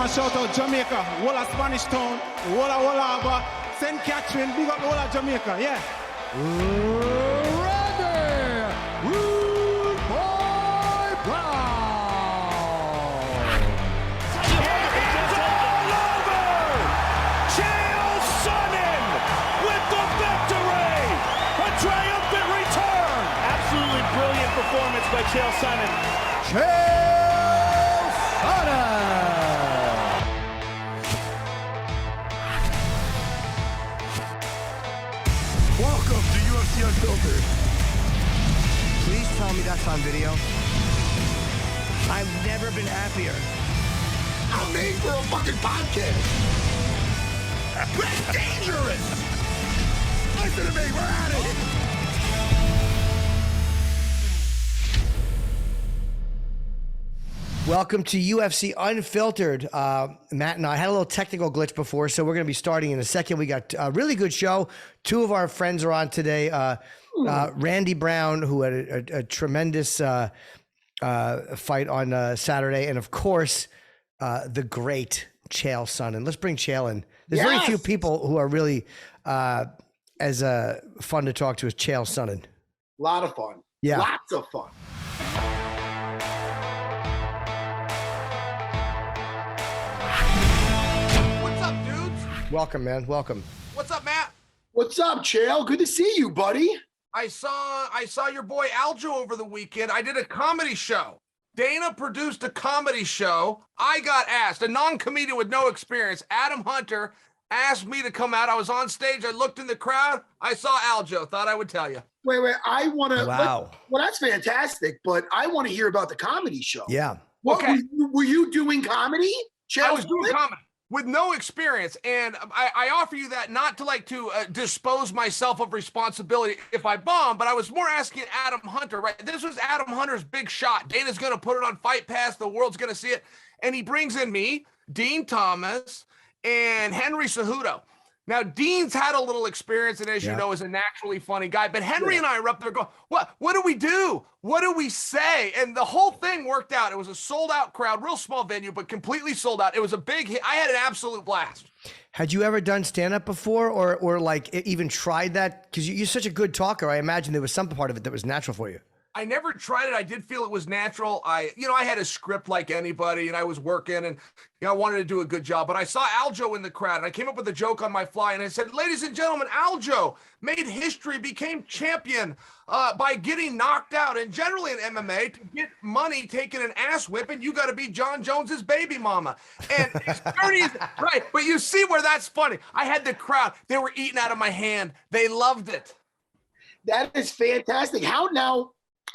want to shout out Jamaica, whole of Spanish Town, whole of St. Catherine, big up the whole of Jamaica, yeah. Ready, Rude Boy Brown. It's all over! Chael Sonnen with the victory! A triumphant return! Absolutely brilliant performance by Chael Sonnen. Chael Sonnen. Welcome to UFC Unfiltered. Please tell me that's on video. I've never been happier. I'm made for a fucking podcast. That's dangerous. Listen to me, we're at it. Welcome to UFC Unfiltered. Matt and I had a little technical glitch before, so we're going to be starting in a second. We got a really good show. Two of our friends are on today. Randy Brown, who had a tremendous fight on Saturday, and of course, the great Chael Sonnen. Let's bring Chael in. There's very few people who are really as fun to talk to as Chael Sonnen. A lot of fun. Yeah. Lots of fun. What's up, dudes? Welcome, man. Welcome. What's up, Matt? What's up, Chael? Good to see you, buddy. I saw your boy Aljo over the weekend. I did a comedy show. Dana produced a comedy show. I got asked, a non-comedian with no experience, Adam Hunter, asked me to come out. I was on stage. I looked in the crowd. I saw Aljo. Thought I would tell you. Wait. I want to. Wow. Well, that's fantastic, but I want to hear about the comedy show. Yeah. Okay. Were you doing comedy? I was doing comedy with no experience, and I offer you that not to dispose myself of responsibility if I bomb, but I was more asking Adam Hunter, right? This was Adam Hunter's big shot. Dana's going to put it on Fight Pass. The world's going to see it. And he brings in me, Dean Thomas, and Henry Cejudo. Now, Dean's had a little experience, and as you know, is a naturally funny guy. But Henry and I are up there going, what do we do? What do we say? And the whole thing worked out. It was a sold-out crowd, real small venue, but completely sold out. It was a big hit. I had an absolute blast. Had you ever done stand-up before or like even tried that? Because you're such a good talker. I imagine there was some part of it that was natural for you. I never tried it. I did feel it was natural. I had a script like anybody, and I was working, and I wanted to do a good job. But I saw Aljo in the crowd, and I came up with a joke on my fly, and I said, "Ladies and gentlemen, Aljo made history, became champion by getting knocked out. And generally in MMA, to get money, taking an ass whipping, you got to be John Jones's baby mama." And his journey is right, but you see where that's funny. I had the crowd; they were eating out of my hand. They loved it. That is fantastic.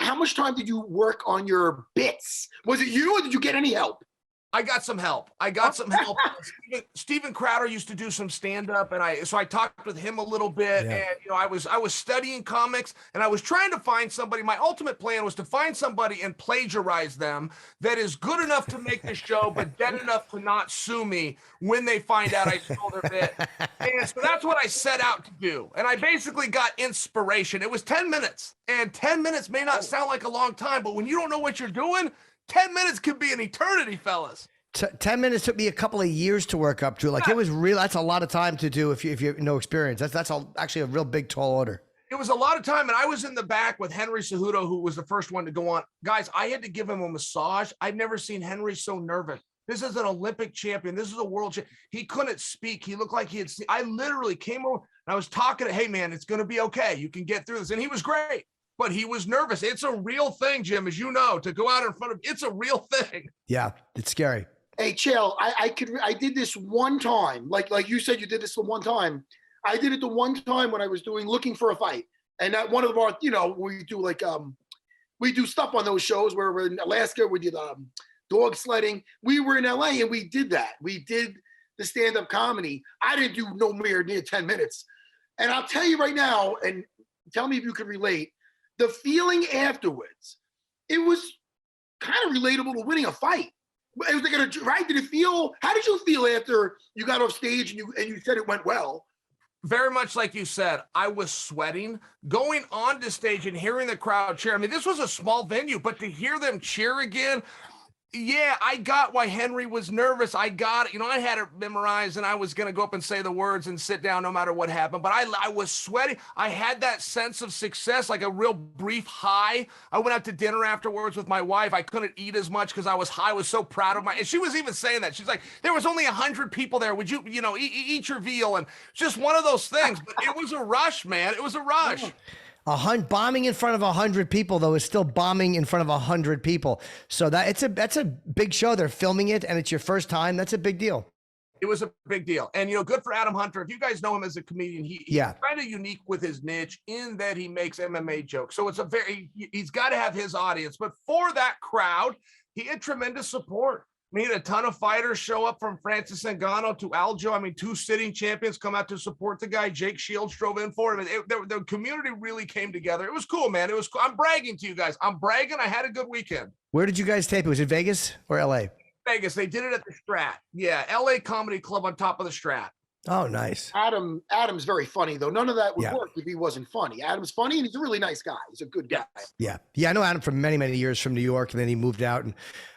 How much time did you work on your bits? Was it you, or did you get any help? I got some help. Steven Crowder used to do some stand-up, and so I talked with him a little bit. Yeah. And I was studying comics, and I was trying to find somebody. My ultimate plan was to find somebody and plagiarize them that is good enough to make the show, but dead enough to not sue me when they find out I stole their bit. And so that's what I set out to do. And I basically got inspiration. It was 10 minutes, and 10 minutes may not sound like a long time, but when you don't know what you're doing, 10 minutes could be an eternity, fellas. 10 minutes took me a couple of years to work up to. Like, it was real. That's a lot of time to do if you have no experience. That's actually a real big, tall order. It was a lot of time, and I was in the back with Henry Cejudo, who was the first one to go on. Guys, I had to give him a massage. I've never seen Henry so nervous. This is an Olympic champion. This is a world champion. He couldn't speak. He looked like he had seen. I literally came over, and I was talking to, hey, man, it's going to be okay. You can get through this. And he was great. But he was nervous. It's a real thing, Jim, as you know, to go out in front of, it's a real thing. Yeah, it's scary. Hey, Chael, I did this one time. Like you said, you did this the one time. I did it the one time when I was looking for a fight. And that one of our, we do stuff on those shows where we're in Alaska, we did dog sledding. We were in LA and we did that. We did the stand-up comedy. I didn't do nowhere near 10 minutes. And I'll tell you right now, and tell me if you can relate, the feeling afterwards, it was kind of relatable to winning a fight. It was like right? Did it feel? How did you feel after you got off stage and you said it went well? Very much like you said, I was sweating going on to stage and hearing the crowd cheer. I mean, this was a small venue, but to hear them cheer again, Yeah, I got why Henry was nervous. I got it. I had it memorized and I was going to go up and say the words and sit down no matter what happened. But I was sweating. I had that sense of success, like a real brief high. I went out to dinner afterwards with my wife. I couldn't eat as much because I was high. I was so proud of and she was even saying that. She's like, there was only 100 people there. Would you, eat your veal? And just one of those things. But it was a rush, man. It was a rush. Bombing in front of 100 people, though, is still bombing in front of 100 people. So that's a big show. They're filming it, and it's your first time. That's a big deal. It was a big deal. And, good for Adam Hunter. If you guys know him as a comedian, he's kind of unique with his niche in that he makes MMA jokes. So he's got to have his audience. But for that crowd, he had tremendous support. He had a ton of fighters show up from Francis Ngannou to Aljo. 2 sitting champions come out to support the guy. Jake Shields drove in for him. The community really came together. It was cool, man. It was cool. I'm bragging to you guys. I'm bragging. I had a good weekend. Where did you guys tape it? Was it Vegas or LA? Vegas. They did it at the Strat. Yeah, LA Comedy Club on top of the Strat. Oh, nice. Adam's very funny, though. None of that would work if he wasn't funny. Adam's funny, and he's a really nice guy. He's a good guy. Yeah. I know Adam for many, many years from New York, and then he moved out, and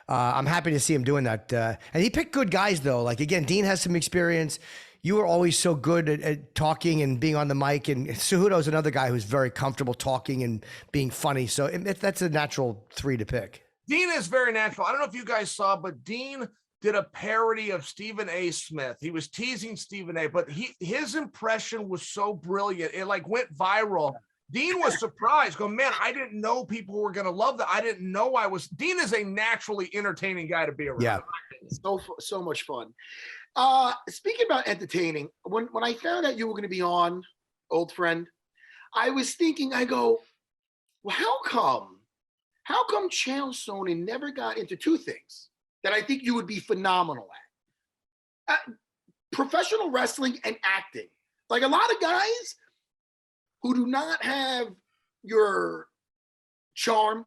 I'm happy to see him doing that. And he picked good guys, though. Like, again, Dean has some experience. You were always so good at talking and being on the mic, and Cejudo's another guy who's very comfortable talking and being funny. So that's a natural 3 to pick. Dean is very natural. I don't know if you guys saw, but Dean did a parody of Stephen A. Smith. He was teasing Stephen A., but his impression was so brilliant. It went viral. Dean was surprised, going, man, I didn't know people were going to love that. I didn't know Dean is a naturally entertaining guy to be around. Yeah. So much fun. Speaking about entertaining, when I found out you were going to be on, old friend, I was thinking, I go, well, how come Chael Sonnen never got into 2 things that I think you would be phenomenal at? Professional wrestling and acting. Like, a lot of guys who do not have your charm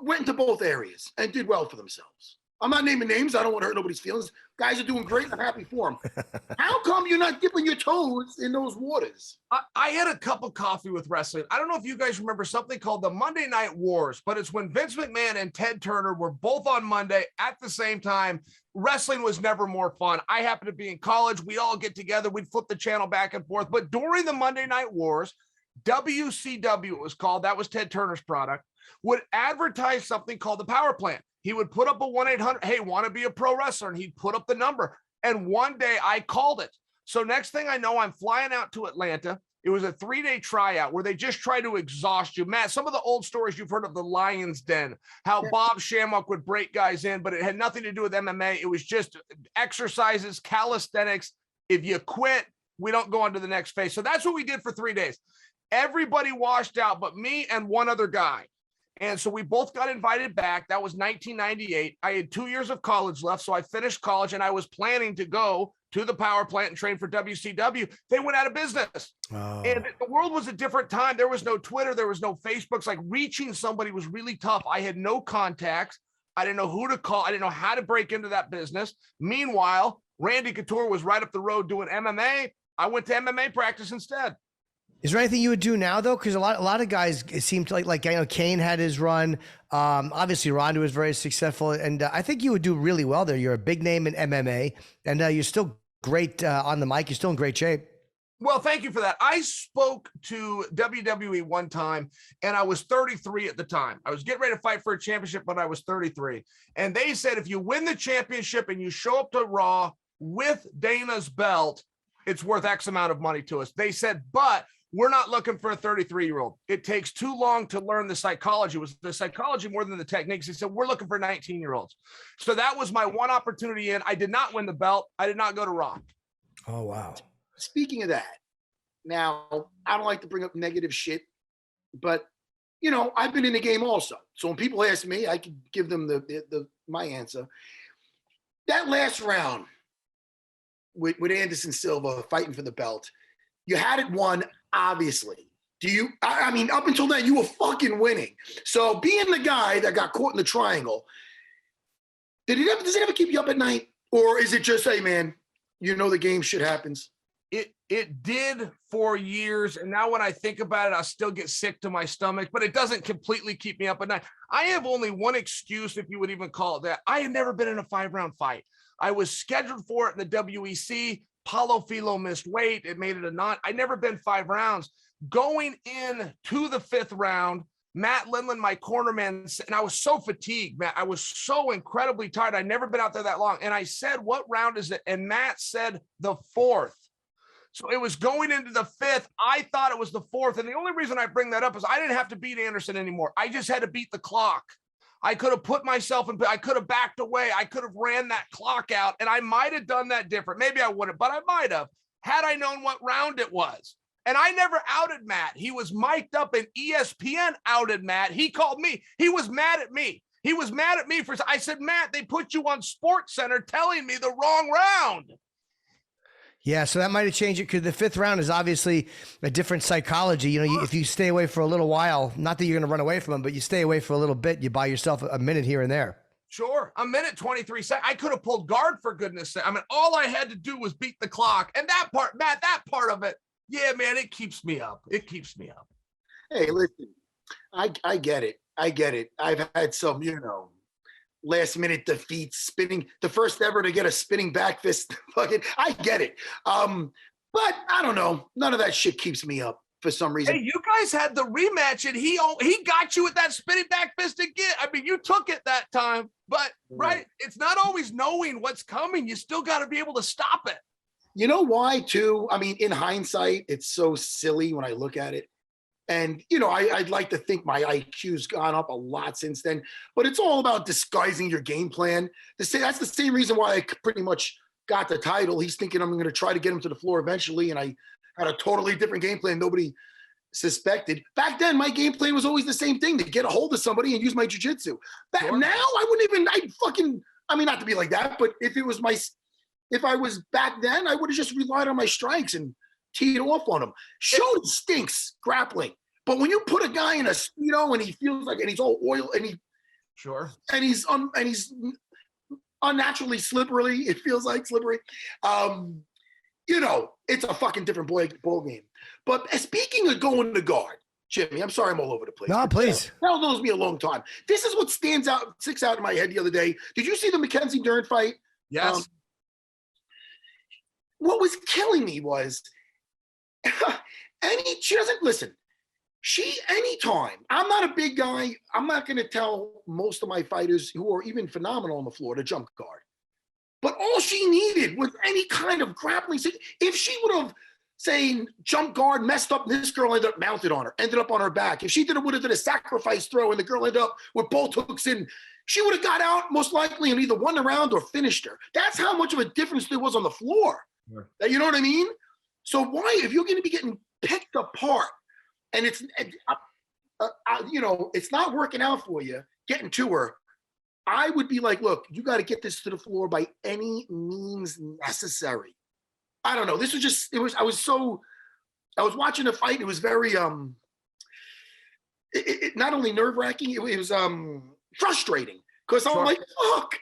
went into both areas and did well for themselves. I'm not naming names. I don't want to hurt nobody's feelings. Guys are doing great. I'm happy for them. How come you're not dipping your toes in those waters? I had a cup of coffee with wrestling. I don't know if you guys remember something called the Monday Night Wars, but it's when Vince McMahon and Ted Turner were both on Monday at the same time. Wrestling was never more fun. I happened to be in college. We'd all get together. We'd flip the channel back and forth. But during the Monday Night Wars, WCW, it was called, that was Ted Turner's product, would advertise something called the Power Plant. He would put up a 1-800, hey, want to be a pro wrestler? And he'd put up the number. And one day I called it. So next thing I know, I'm flying out to Atlanta. It was a 3-day tryout where they just try to exhaust you. Matt, some of the old stories you've heard of the Lion's Den, how Bob Shamrock would break guys in, but it had nothing to do with MMA. It was just exercises, calisthenics. If you quit, we don't go on to the next phase. So that's what we did for 3 days. Everybody washed out but me and one other guy. And so we both got invited back. That was 1998. I had 2 years of college left. So I finished college and I was planning to go to the power plant and train for WCW. They went out of business. Oh. And the world was a different time. There was no Twitter. There was no Facebook. It's like reaching somebody was really tough. I had no contacts. I didn't know who to call. I didn't know how to break into that business. Meanwhile, Randy Couture was right up the road doing MMA. I went to MMA practice instead. Is there anything you would do now, though? Because a lot of guys, it seemed like Kane had his run. Obviously, Ronda was very successful, and I think you would do really well there. You're a big name in MMA, and you're still great on the mic. You're still in great shape. Well, thank you for that. I spoke to WWE one time, and I was 33 at the time. I was getting ready to fight for a championship, but I was 33. And they said, if you win the championship and you show up to Raw with Dana's belt, it's worth X amount of money to us. They said, but we're not looking for a 33-year-old. It takes too long to learn the psychology. It was the psychology more than the techniques. He said, we're looking for 19-year-olds. So that was my one opportunity in. I did not win the belt. I did not go to Raw. Oh, wow. Speaking of that, now, I don't like to bring up negative shit, but, you know, I've been in the game also. So when people ask me, I can give them my answer. That last round with Anderson Silva fighting for the belt, you had it won, obviously. I mean, up until then, you were fucking winning. So being the guy that got caught in the triangle, does it ever keep you up at night? Or is it just, hey, man, you know the game, shit happens? It did for years, and now when I think about it, I still get sick to my stomach, but it doesn't completely keep me up at night. I have only one excuse, if you would even call it that. I had never been in a 5-round fight. I was scheduled for it in the WEC. Paulo Filo missed weight. It made it a non. I never been 5 rounds. Going in to the 5th round, Matt Lindland, my cornerman, and I was so fatigued, Matt. I was so incredibly tired. I'd never been out there that long. And I said, what round is it? And Matt said the 4th. So it was going into the 5th. I thought it was the 4th. And the only reason I bring that up is I didn't have to beat Anderson anymore. I just had to beat the clock. I could have put myself in, I could have backed away. I could have ran that clock out, and I might have done that different. Maybe I wouldn't, but I might have, had I known what round it was. And I never outed Matt. He was mic'd up, and ESPN outed Matt. He called me. He was mad at me. He was mad at me I said, Matt, they put you on Sports Center telling me the wrong round. Yeah, so that might have changed it because the 5th round is obviously a different psychology. You know, if you stay away for a little while, not that you're going to run away from them, but you stay away for a little bit, you buy yourself a minute here and there. Sure. A minute, 23 seconds. I could have pulled guard, for goodness sake. I mean, all I had to do was beat the clock. And that part, Matt, that part of it, yeah, man, it keeps me up. It keeps me up. Hey, listen, I get it. I get it. I've had some, last minute defeats, spinning, the first ever to get a spinning back fist. Fucking, I get it. But I don't know. None of that shit keeps me up for some reason. Hey, you guys had the rematch, and he got you with that spinning back fist again. I mean, you took it that time, but right, it's not always knowing what's coming. You still got to be able to stop it. You know why, too? I mean, in hindsight, it's so silly when I look at it. And, I'd like to think my IQ's gone up a lot since then, but it's all about disguising your game plan. That's the same reason why I pretty much got the title. He's thinking I'm going to try to get him to the floor eventually, and I had a totally different game plan nobody suspected. Back then, my game plan was always the same thing, to get a hold of somebody and use my jiu-jitsu. Now, I wouldn't even, not to be like that, but if I was back then, I would have just relied on my strikes and teed off on him. Showed stinks grappling. But when you put a guy in a Speedo and he feels like, and he's all oil and he's unnaturally slippery, it feels like slippery. It's a fucking different ball game. But speaking of going to guard, Jimmy, I'm sorry I'm all over the place. No, please. That knows me a long time. This is what sticks out in my head the other day. Did you see the Mackenzie Dern fight? Yes. What was killing me was, she doesn't listen. Anytime, I'm not a big guy. I'm not going to tell most of my fighters who are even phenomenal on the floor to jump guard. But all she needed was any kind of grappling. If she would have, say, jump guard, messed up, this girl ended up mounted on her, ended up on her back. If she would have did a sacrifice throw and the girl ended up with both hooks in, she would have got out most likely and either won the round or finished her. That's how much of a difference there was on the floor. Sure. You know what I mean? So why, if you're going to be getting picked apart, and it's not working out for you, getting to her, I would be like, look, you got to get this to the floor by any means necessary. I don't know. This was just, I was watching the fight. It was very, not only nerve wracking, it was frustrating because I'm like, fuck,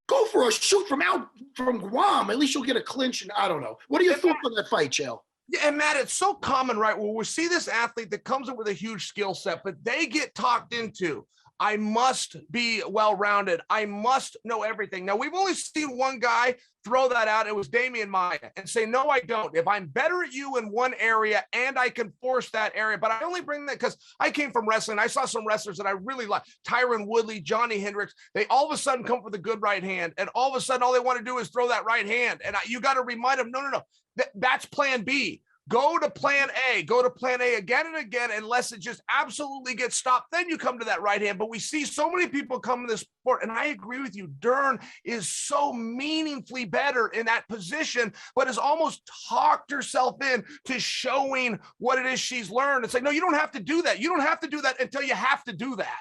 go for a shoot from Guam. At least you'll get a clinch. And I don't know. What are your thoughts on that fight, Chael? Yeah, and Matt, it's so common, right? Where we see this athlete that comes in with a huge skill set, but they get talked into, I must be well-rounded. I must know everything. Now, we've only seen one guy throw that out. It was Damian Maia, and say, no, I don't. If I'm better at you in one area and I can force that area, but I only bring that because I came from wrestling. I saw some wrestlers that I really like, Tyron Woodley, Johnny Hendricks. They all of a sudden come with a good right hand, and all of a sudden all they want to do is throw that right hand. And you got to remind them, no. That's plan B. Go to plan A. Go to plan A again and again, unless it just absolutely gets stopped. Then you come to that right hand. But we see so many people come in this sport, and I agree with you. Dern is so meaningfully better in that position, but has almost talked herself in to showing what it is she's learned. It's like, no, you don't have to do that. You don't have to do that until you have to do that.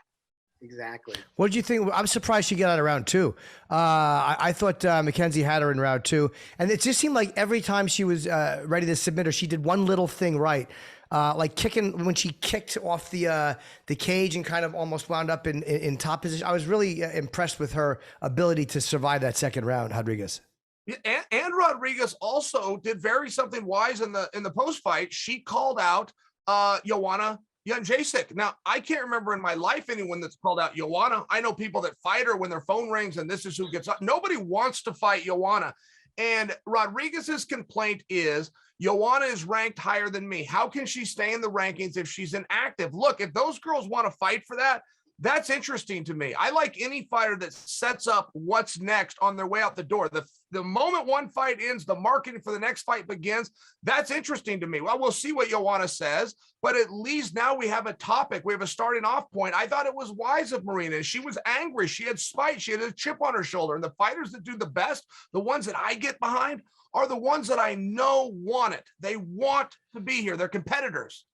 Exactly. What did you think? I'm surprised she got out of round 2. I thought Mackenzie had her in round 2, and it just seemed like every time she was ready to submit her, she did one little thing right, like kicking when she kicked off the cage and kind of almost wound up in top position. I was really impressed with her ability to survive that second round, Rodriguez. And Rodriguez also did something wise in the post fight. She called out Joanna Jedrzejczyk. Now, I can't remember in my life anyone that's called out Joanna. I know people that fight her when their phone rings and this is who gets up. Nobody wants to fight Joanna. And Rodriguez's complaint is Joanna is ranked higher than me. How can she stay in the rankings if she's inactive? Look, if those girls want to fight for that, that's interesting to me. I like any fighter that sets up what's next on their way out the door. The moment one fight ends, the marketing for the next fight begins. That's interesting to me. Well, we'll see what Joanna says, but at least now we have a topic. We have a starting off point. I thought it was wise of Marina. She was angry. She had spite. She had a chip on her shoulder. And the fighters that do the best, the ones that I get behind, are the ones that I know want it. They want to be here. They're competitors.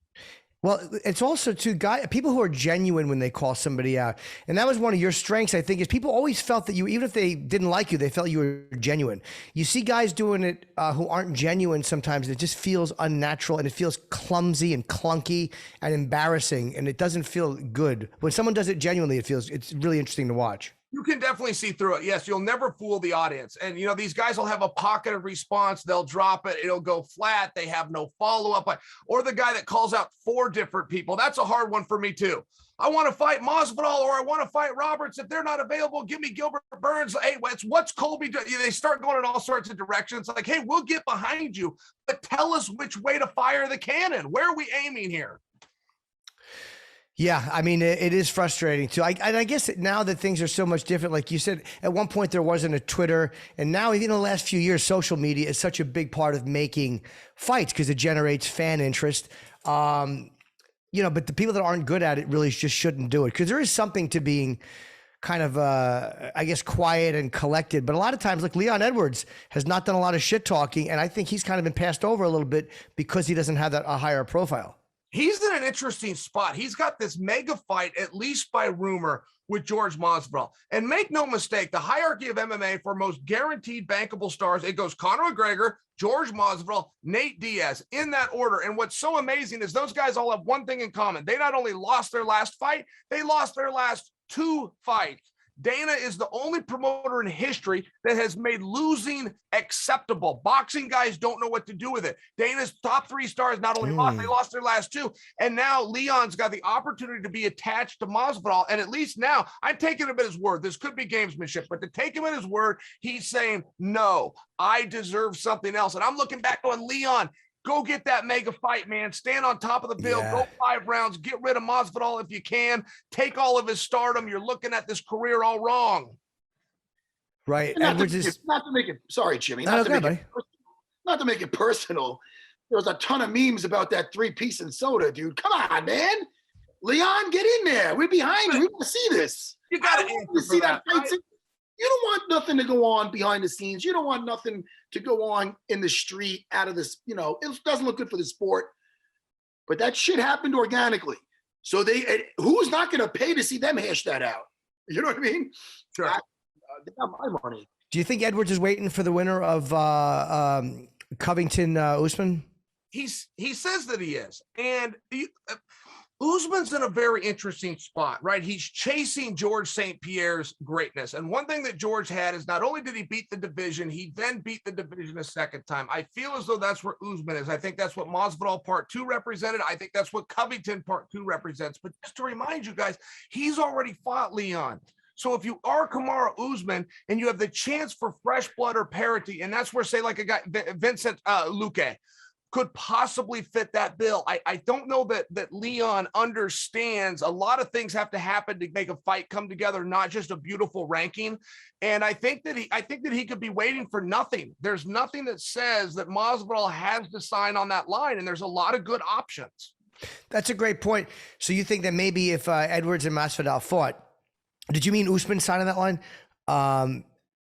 Well, it's also people who are genuine when they call somebody out. And that was one of your strengths, I think, is people always felt that you, even if they didn't like you, they felt you were genuine. You see guys doing it who aren't genuine sometimes. It just feels unnatural and it feels clumsy and clunky and embarrassing. And it doesn't feel good. When someone does it genuinely, it's really interesting to watch. You can definitely see through it. Yes, you'll never fool the audience. And, these guys will have a pocket of response. They'll drop it. It'll go flat. They have no follow-up. Or the guy that calls out 4 different people. That's a hard one for me, too. I want to fight Maz Videl or I want to fight Roberts. If they're not available, give me Gilbert Burns. Hey, what's Colby doing? They start going in all sorts of directions. Like, hey, we'll get behind you, but tell us which way to fire the cannon. Where are we aiming here? Yeah, I mean, it is frustrating too. I guess now that things are so much different, like you said, at one point there wasn't a Twitter, and now even in the last few years, social media is such a big part of making fights because it generates fan interest. But the people that aren't good at it really just shouldn't do it because there is something to being kind of, I guess, quiet and collected. But a lot of times, like Leon Edwards has not done a lot of shit talking, and I think he's kind of been passed over a little bit because he doesn't have a higher profile. He's in an interesting spot. He's got this mega fight, at least by rumor, with George Masvidal. And make no mistake, the hierarchy of MMA for most guaranteed bankable stars, it goes Conor McGregor, George Masvidal, Nate Diaz, in that order. And what's so amazing is those guys all have one thing in common. They not only lost their last fight, they lost their last 2 fights. Dana is the only promoter in history that has made losing acceptable. Boxing guys don't know what to do with it. Dana's top 3 stars not only lost, they lost their last 2. And now Leon's got the opportunity to be attached to Masvidal. And at least now, I'm taking him at his word. This could be gamesmanship, but to take him at his word, he's saying, no, I deserve something else. And I'm looking back on Leon. Go get that mega fight, man. Stand on top of the bill. Yeah. Go 5 rounds. Get rid of Masvidal if you can. Take all of his stardom. You're looking at this career all wrong. Right. Not to make it. Sorry, Jimmy. Not to make it personal. There was a ton of memes about that 3-piece and soda, dude. Come on, man. Leon, get in there. We're behind you. We want to see this. You got to see that fight. Right? You don't want nothing to go on behind the scenes. You don't want nothing to go on in the street out of this, it doesn't look good for the sport. But that shit happened organically. So who's not going to pay to see them hash that out? You know what I mean? Sure. They got my money. Do you think Edwards is waiting for the winner of Covington Usman? He says that he is. And Usman's in a very interesting spot, right? He's chasing George St. Pierre's greatness. And one thing that George had is not only did he beat the division, he then beat the division a second time. I feel as though that's where Usman is. I think that's what Masvidal Part 2 represented. I think that's what Covington Part 2 represents. But just to remind you guys, he's already fought Leon. So if you are Kamaru Usman and you have the chance for fresh blood or parity, and that's where, say, like a guy, Vincent Luque, could possibly fit that bill. I don't know that Leon understands a lot of things have to happen to make a fight come together, not just a beautiful ranking. And I think that he could be waiting for nothing. There's nothing that says that Masvidal has to sign on that line, and there's a lot of good options. That's a great point. So you think that maybe if Edwards and Masvidal fought, did you mean Usman signing that line?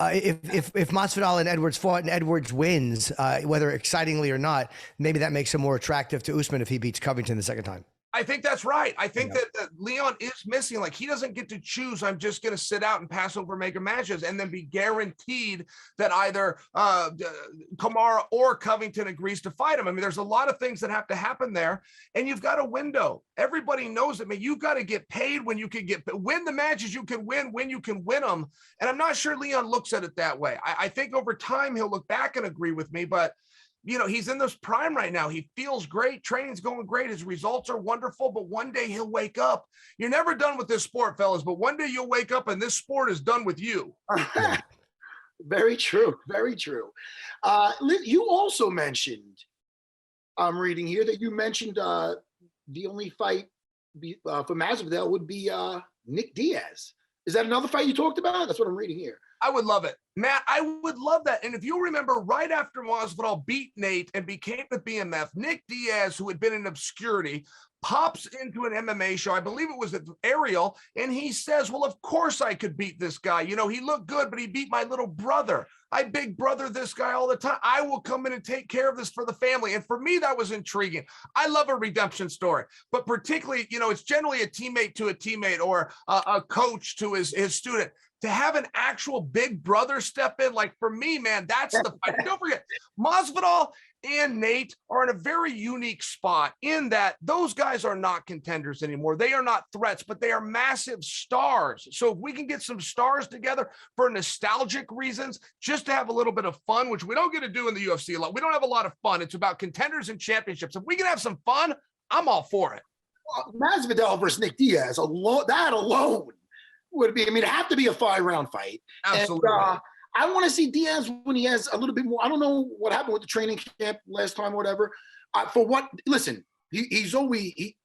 If Masvidal and Edwards fought and Edwards wins, whether excitingly or not, maybe that makes him more attractive to Usman if he beats Covington the second time. I think that's right. I think that Leon is missing. Like, he doesn't get to choose. I'm just going to sit out and pass over mega matches and then be guaranteed that either Kamara or Covington agrees to fight him. I mean, there's a lot of things that have to happen there, and you've got a window. Everybody knows it, man. You've got to get paid when you can win the matches you can win when you can win them. And I'm not sure Leon looks at it that way. I think over time he'll look back and agree with me, but you know, he's in this prime right now. He feels great. Training's going great. His results are wonderful, but one day he'll wake up. You're never done with this sport, fellas, but one day you'll wake up and this sport is done with you. Very true. Very true. You also mentioned, I'm reading here, that you mentioned the only fight for Maz Videl would be Nick Diaz. Is that another fight you talked about? That's what I'm reading here. I would love it, Matt. I would love that. And if you remember, right after Maz Videl beat Nate and became the BMF, Nick Diaz, who had been in obscurity, pops into an MMA show. I believe it was at Ariel, and he says, well, of course I could beat this guy. You know, he looked good, but he beat my little brother. I big brother this guy all the time. I will come in and take care of this for the family. And for me, that was intriguing. I love a redemption story, but particularly, you know, it's generally a teammate to a teammate or a coach to his student. To have an actual big brother step in, like, for me, man, that's the fight. Don't forget, Maz Videl and Nate are in a very unique spot in that those guys are not contenders anymore. They are not threats, but they are massive stars. So if we can get some stars together for nostalgic reasons, just to have a little bit of fun, which we don't get to do in the UFC a lot. We don't have a lot of fun. It's about contenders and championships. If we can have some fun, I'm all for it. Maz Videl versus Nick Diaz, that alone would be, I mean, it'd have to be a 5-round fight. Absolutely. And, I want to see Diaz when he has a little bit more. I don't know what happened with the training camp last time or whatever. Listen, he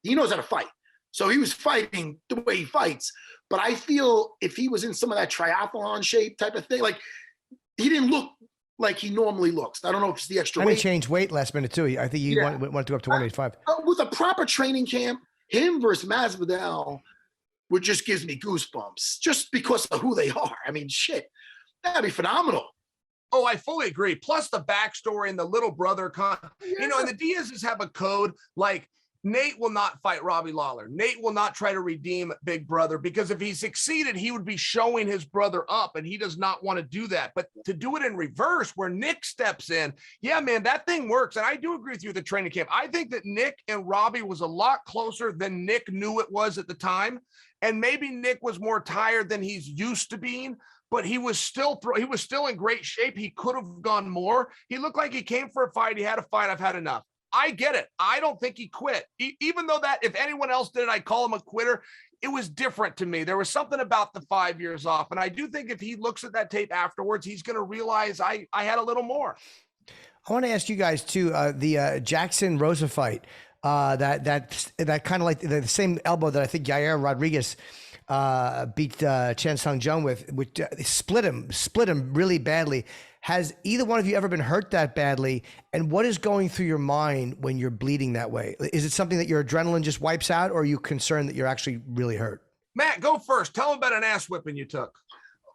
knows how to fight. So he was fighting the way he fights. But I feel if he was in some of that triathlon shape type of thing, like, he didn't look like he normally looks. I don't know if it's the extra weight. He changed weight last minute too. I think he went to go up to 185. With a proper training camp, him versus Maz Videl would just gives me goosebumps just because of who they are. I mean, shit, that'd be phenomenal. Oh, I fully agree. Plus the backstory and the little brother you know, and the Diaz's have a code, like, Nate will not fight Robbie Lawler. Nate will not try to redeem Big Brother, because if he succeeded, he would be showing his brother up, and he does not want to do that. But to do it in reverse, where Nick steps in, yeah, man, that thing works. And I do agree with you with the training camp. I think that Nick and Robbie was a lot closer than Nick knew it was at the time. And maybe Nick was more tired than he's used to being, but he was still in great shape. He could have gone more. He looked like he came for a fight. He had a fight. I've had enough. I get it. I don't think he quit. Even though that if anyone else did it, I'd call him a quitter. It was different to me. There was something about the 5 years off. And I do think if he looks at that tape afterwards, he's going to realize I had a little more. I want to ask you guys too, the Jackson Rosa fight, that kind of like the same elbow that I think Yair Rodriguez beat Chan Sung Jung with, which split him really badly. Has either one of you ever been hurt that badly? And what is going through your mind when you're bleeding that way? Is it something that your adrenaline just wipes out, or are you concerned that you're actually really hurt? Matt, go first. Tell him about an ass whipping you took.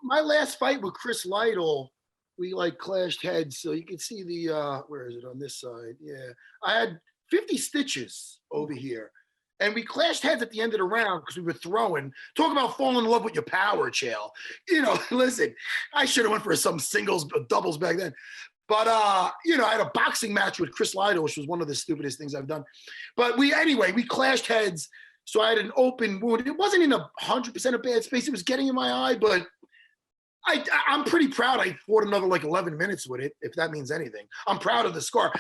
My last fight with Chris Lytle, we like clashed heads. So you can see the, where is it on this side? Yeah. I had 50 stitches over here. And we clashed heads at the end of the round because we were throwing. Talk about falling in love with your power, Chael. You know, listen, I should have went for some singles, doubles back then. But, you know, I had a boxing match with Chris Lytle, which was one of the stupidest things I've done. But we clashed heads. So I had an open wound. It wasn't in 100% a bad space. It was getting in my eye, but I'm pretty proud I fought another like 11 minutes with it, if that means anything. I'm proud of the scar.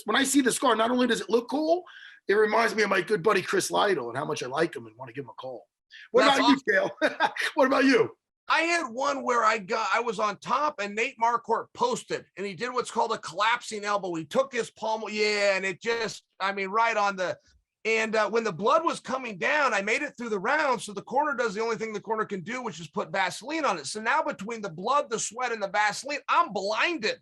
When I see the scar, not only does it look cool, it reminds me of my good buddy Chris Lytle and how much I like him and want to give him a call. What about you, Chael? What about you? I had one where I was on top and Nate Marquardt posted and he did what's called a collapsing elbow. He took his palm, and it just, right on the, and when the blood was coming down, I made it through the round. So the corner does the only thing the corner can do, which is put Vaseline on it. So now between the blood, the sweat, and the Vaseline, I'm blinded.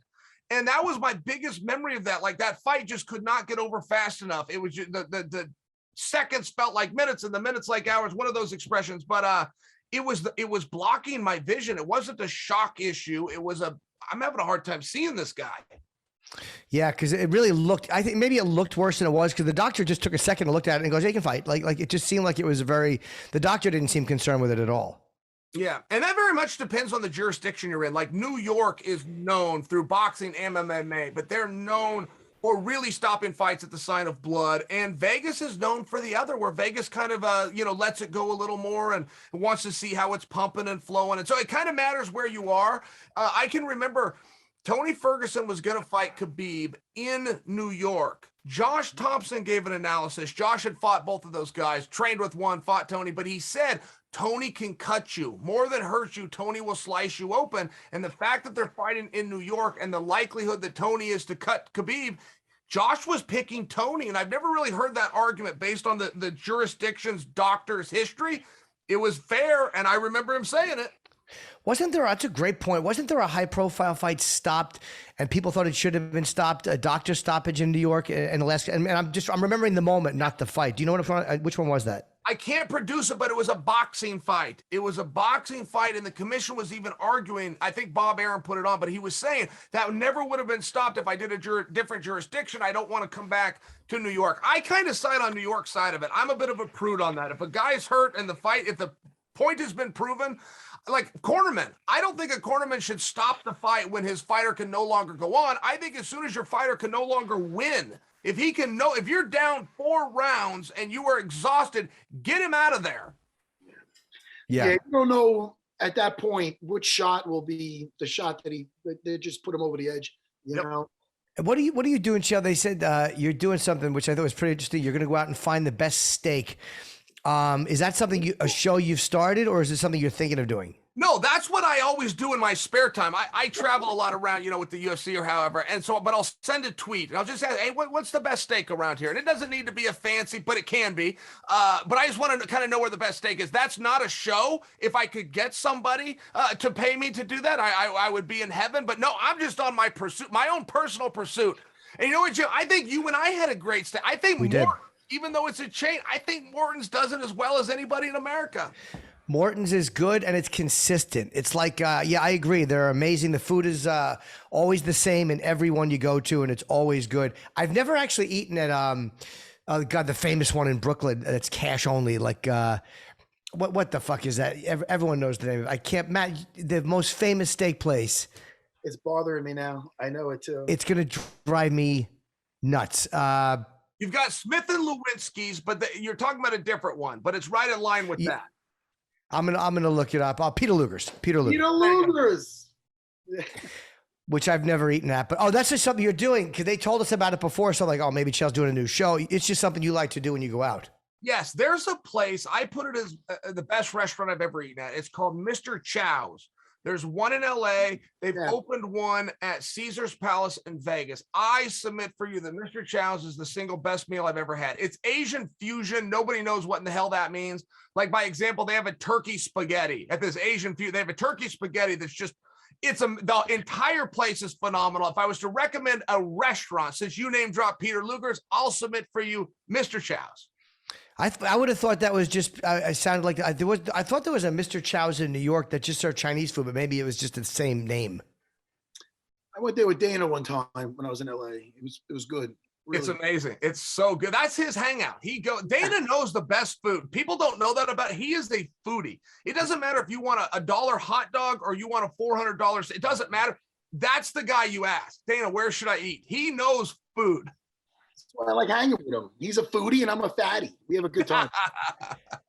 And that was my biggest memory of that. Like, that fight just could not get over fast enough. It was just, the seconds felt like minutes and the minutes like hours, one of those expressions. But it was blocking my vision. It wasn't a shock issue. I'm having a hard time seeing this guy. Yeah, because it really looked, I think maybe it looked worse than it was because the doctor just took a second to look at it and goes, "Hey, you can fight." Like it just seemed like it was the doctor didn't seem concerned with it at all. Yeah, and that very much depends on the jurisdiction you're in. Like New York is known through boxing and MMA, but they're known for really stopping fights at the sign of blood. And Vegas is known for the other, where Vegas kind of, lets it go a little more and wants to see how it's pumping and flowing. And so it kind of matters where you are. I can remember Tony Ferguson was going to fight Khabib in New York. Josh Thompson gave an analysis. Josh had fought both of those guys, trained with one, fought Tony, but he said, Tony can cut you more than hurt you. Tony will slice you open. And the fact that they're fighting in New York and the likelihood that Tony is to cut Khabib, Josh was picking Tony. And I've never really heard that argument based on the jurisdiction's doctor's history. It was fair. And I remember him saying it. That's a great point. Wasn't there a high profile fight stopped and people thought it should have been stopped? A doctor stoppage in New York and Alaska. And I'm remembering the moment, not the fight. Do you know which one was that? I can't produce it, but it was a boxing fight. It was a boxing fight, and the commission was even arguing. I think Bob Arum put it on, but he was saying that never would have been stopped if I did a different jurisdiction. I don't want to come back to New York. I kind of side on New York side of it. I'm a bit of a prude on that. If a guy's hurt and the fight, if the point has been proven, like cornerman, I don't think a cornerman should stop the fight when his fighter can no longer go on. I think as soon as your fighter can no longer win, if you're down 4 rounds and you are exhausted, get him out of there. Yeah, you don't know at that point which shot will be the shot that they just put him over the edge. You know. What are you doing, Chael? They said you're doing something which I thought was pretty interesting. You're going to go out and find the best steak. Is that something a show you've started, or is it something you're thinking of doing? No, that's what I always do in my spare time. I travel a lot around, with the UFC or however. And so, but I'll send a tweet and I'll just say, hey, what's the best steak around here? And it doesn't need to be a fancy, but it can be. But I just want to kind of know where the best steak is. That's not a show. If I could get somebody to pay me to do that, I would be in heaven. But no, I'm just on my pursuit, my own personal pursuit. And you know what, Jim? I think you and I had a great steak. I think we did. Even though it's a chain, I think Morton's does it as well as anybody in America. Morton's is good and it's consistent. It's like, I agree. They're amazing. The food is always the same in every one you go to, and it's always good. I've never actually eaten at, the famous one in Brooklyn that's cash only. Like, what the fuck is that? Everyone knows the name of it. I can't, Matt, the most famous steak place. It's bothering me now. I know it too. It's going to drive me nuts. You've got Smith and Lewinsky's, but you're talking about a different one, but it's right in line with that. I'm gonna look it up. Peter Luger's. Which I've never eaten at, but that's just something you're doing because they told us about it before. So like, maybe Chael's doing a new show. It's just something you like to do when you go out. Yes, there's a place. I put it as the best restaurant I've ever eaten at. It's called Mr. Chow's. There's one in LA. They've opened one at Caesar's Palace in Vegas. I submit for you that Mr. Chow's is the single best meal I've ever had. It's Asian fusion. Nobody knows what in the hell that means. Like, by example, they have a turkey spaghetti at this Asian fusion. They have a turkey spaghetti that's just, the entire place is phenomenal. If I was to recommend a restaurant, since you name drop Peter Luger's, I'll submit for you Mr. Chow's. I would have thought that was just. I sounded like I thought there was a Mr. Chow's in New York that just served Chinese food, but maybe it was just the same name. I went there with Dana one time when I was in LA. It was good. Really. It's amazing. It's so good. That's his hangout. Dana knows the best food. People don't know that about. He is a foodie. It doesn't matter if you want a $1 hot dog or you want a $400. It doesn't matter. That's the guy you ask. Dana, where should I eat? He knows food. I like hanging with him. He's a foodie and I'm a fatty. We have a good time.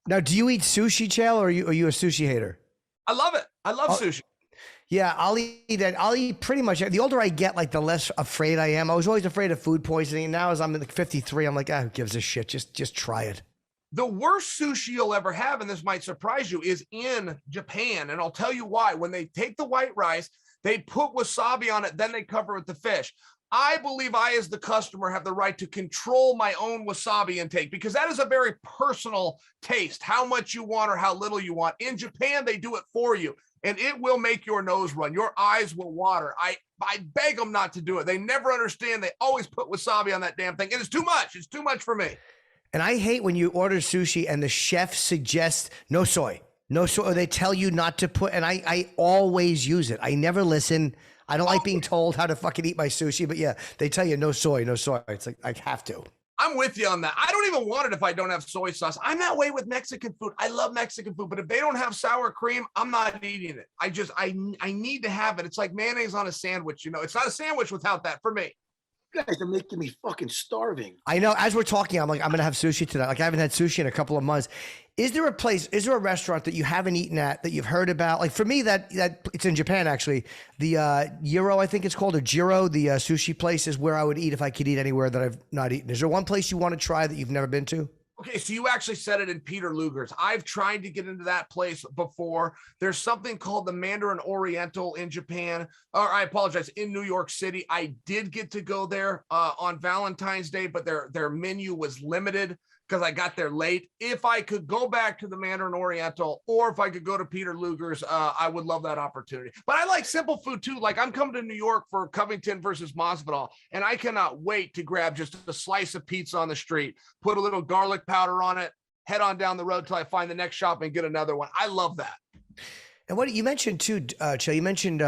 Now, do you eat sushi, Chael, or are you a sushi hater? I love it. I love sushi. Yeah, I'll eat that. I'll eat pretty much. The older I get, like the less afraid I am. I was always afraid of food poisoning. And now as I'm like 53, I'm like, who gives a shit? Just try it. The worst sushi you'll ever have, and this might surprise you, is in Japan. And I'll tell you why. When they take the white rice, they put wasabi on it, then they cover it with the fish. I believe I, as the customer, have the right to control my own wasabi intake because that is a very personal taste, how much you want or how little you want. In Japan, they do it for you, and it will make your nose run. Your eyes will water. I beg them not to do it. They never understand. They always put wasabi on that damn thing, and it's too much. It's too much for me. And I hate when you order sushi and the chef suggests no soy, or they tell you not to put, and I always use it. I never listen. I don't like being told how to fucking eat my sushi, but yeah, they tell you no soy, no soy. It's like I have to. I'm with you on that. I don't even want it if I don't have soy sauce. I'm that way with Mexican food. I love Mexican food, but if they don't have sour cream, I'm not eating it. I need to have it. It's like mayonnaise on a sandwich. You know, it's not a sandwich without that for me. You guys are making me fucking starving. I know. As we're talking, I'm like, I'm gonna have sushi tonight. Like I haven't had sushi in a couple of months. Is there a restaurant that you haven't eaten at that you've heard about? Like for me, that it's in Japan actually. The Gyro, I think it's called, or Jiro, the sushi place is where I would eat if I could eat anywhere that I've not eaten. Is there one place you want to try that you've never been to? Okay, so you actually said it in Peter Luger's. I've tried to get into that place before. There's something called the Mandarin Oriental in Japan, or I apologize, in New York City. I did get to go there on Valentine's Day, but their menu was limited because I got there late. If I could go back to the Mandarin Oriental, or if I could go to Peter Luger's, I would love that opportunity. But I like simple food too. Like I'm coming to New York for Covington versus Maz Videl, and I cannot wait to grab just a slice of pizza on the street, put a little garlic powder on it, head on down the road till I find the next shop and get another one. I love that. And what you mentioned too, Chael, you mentioned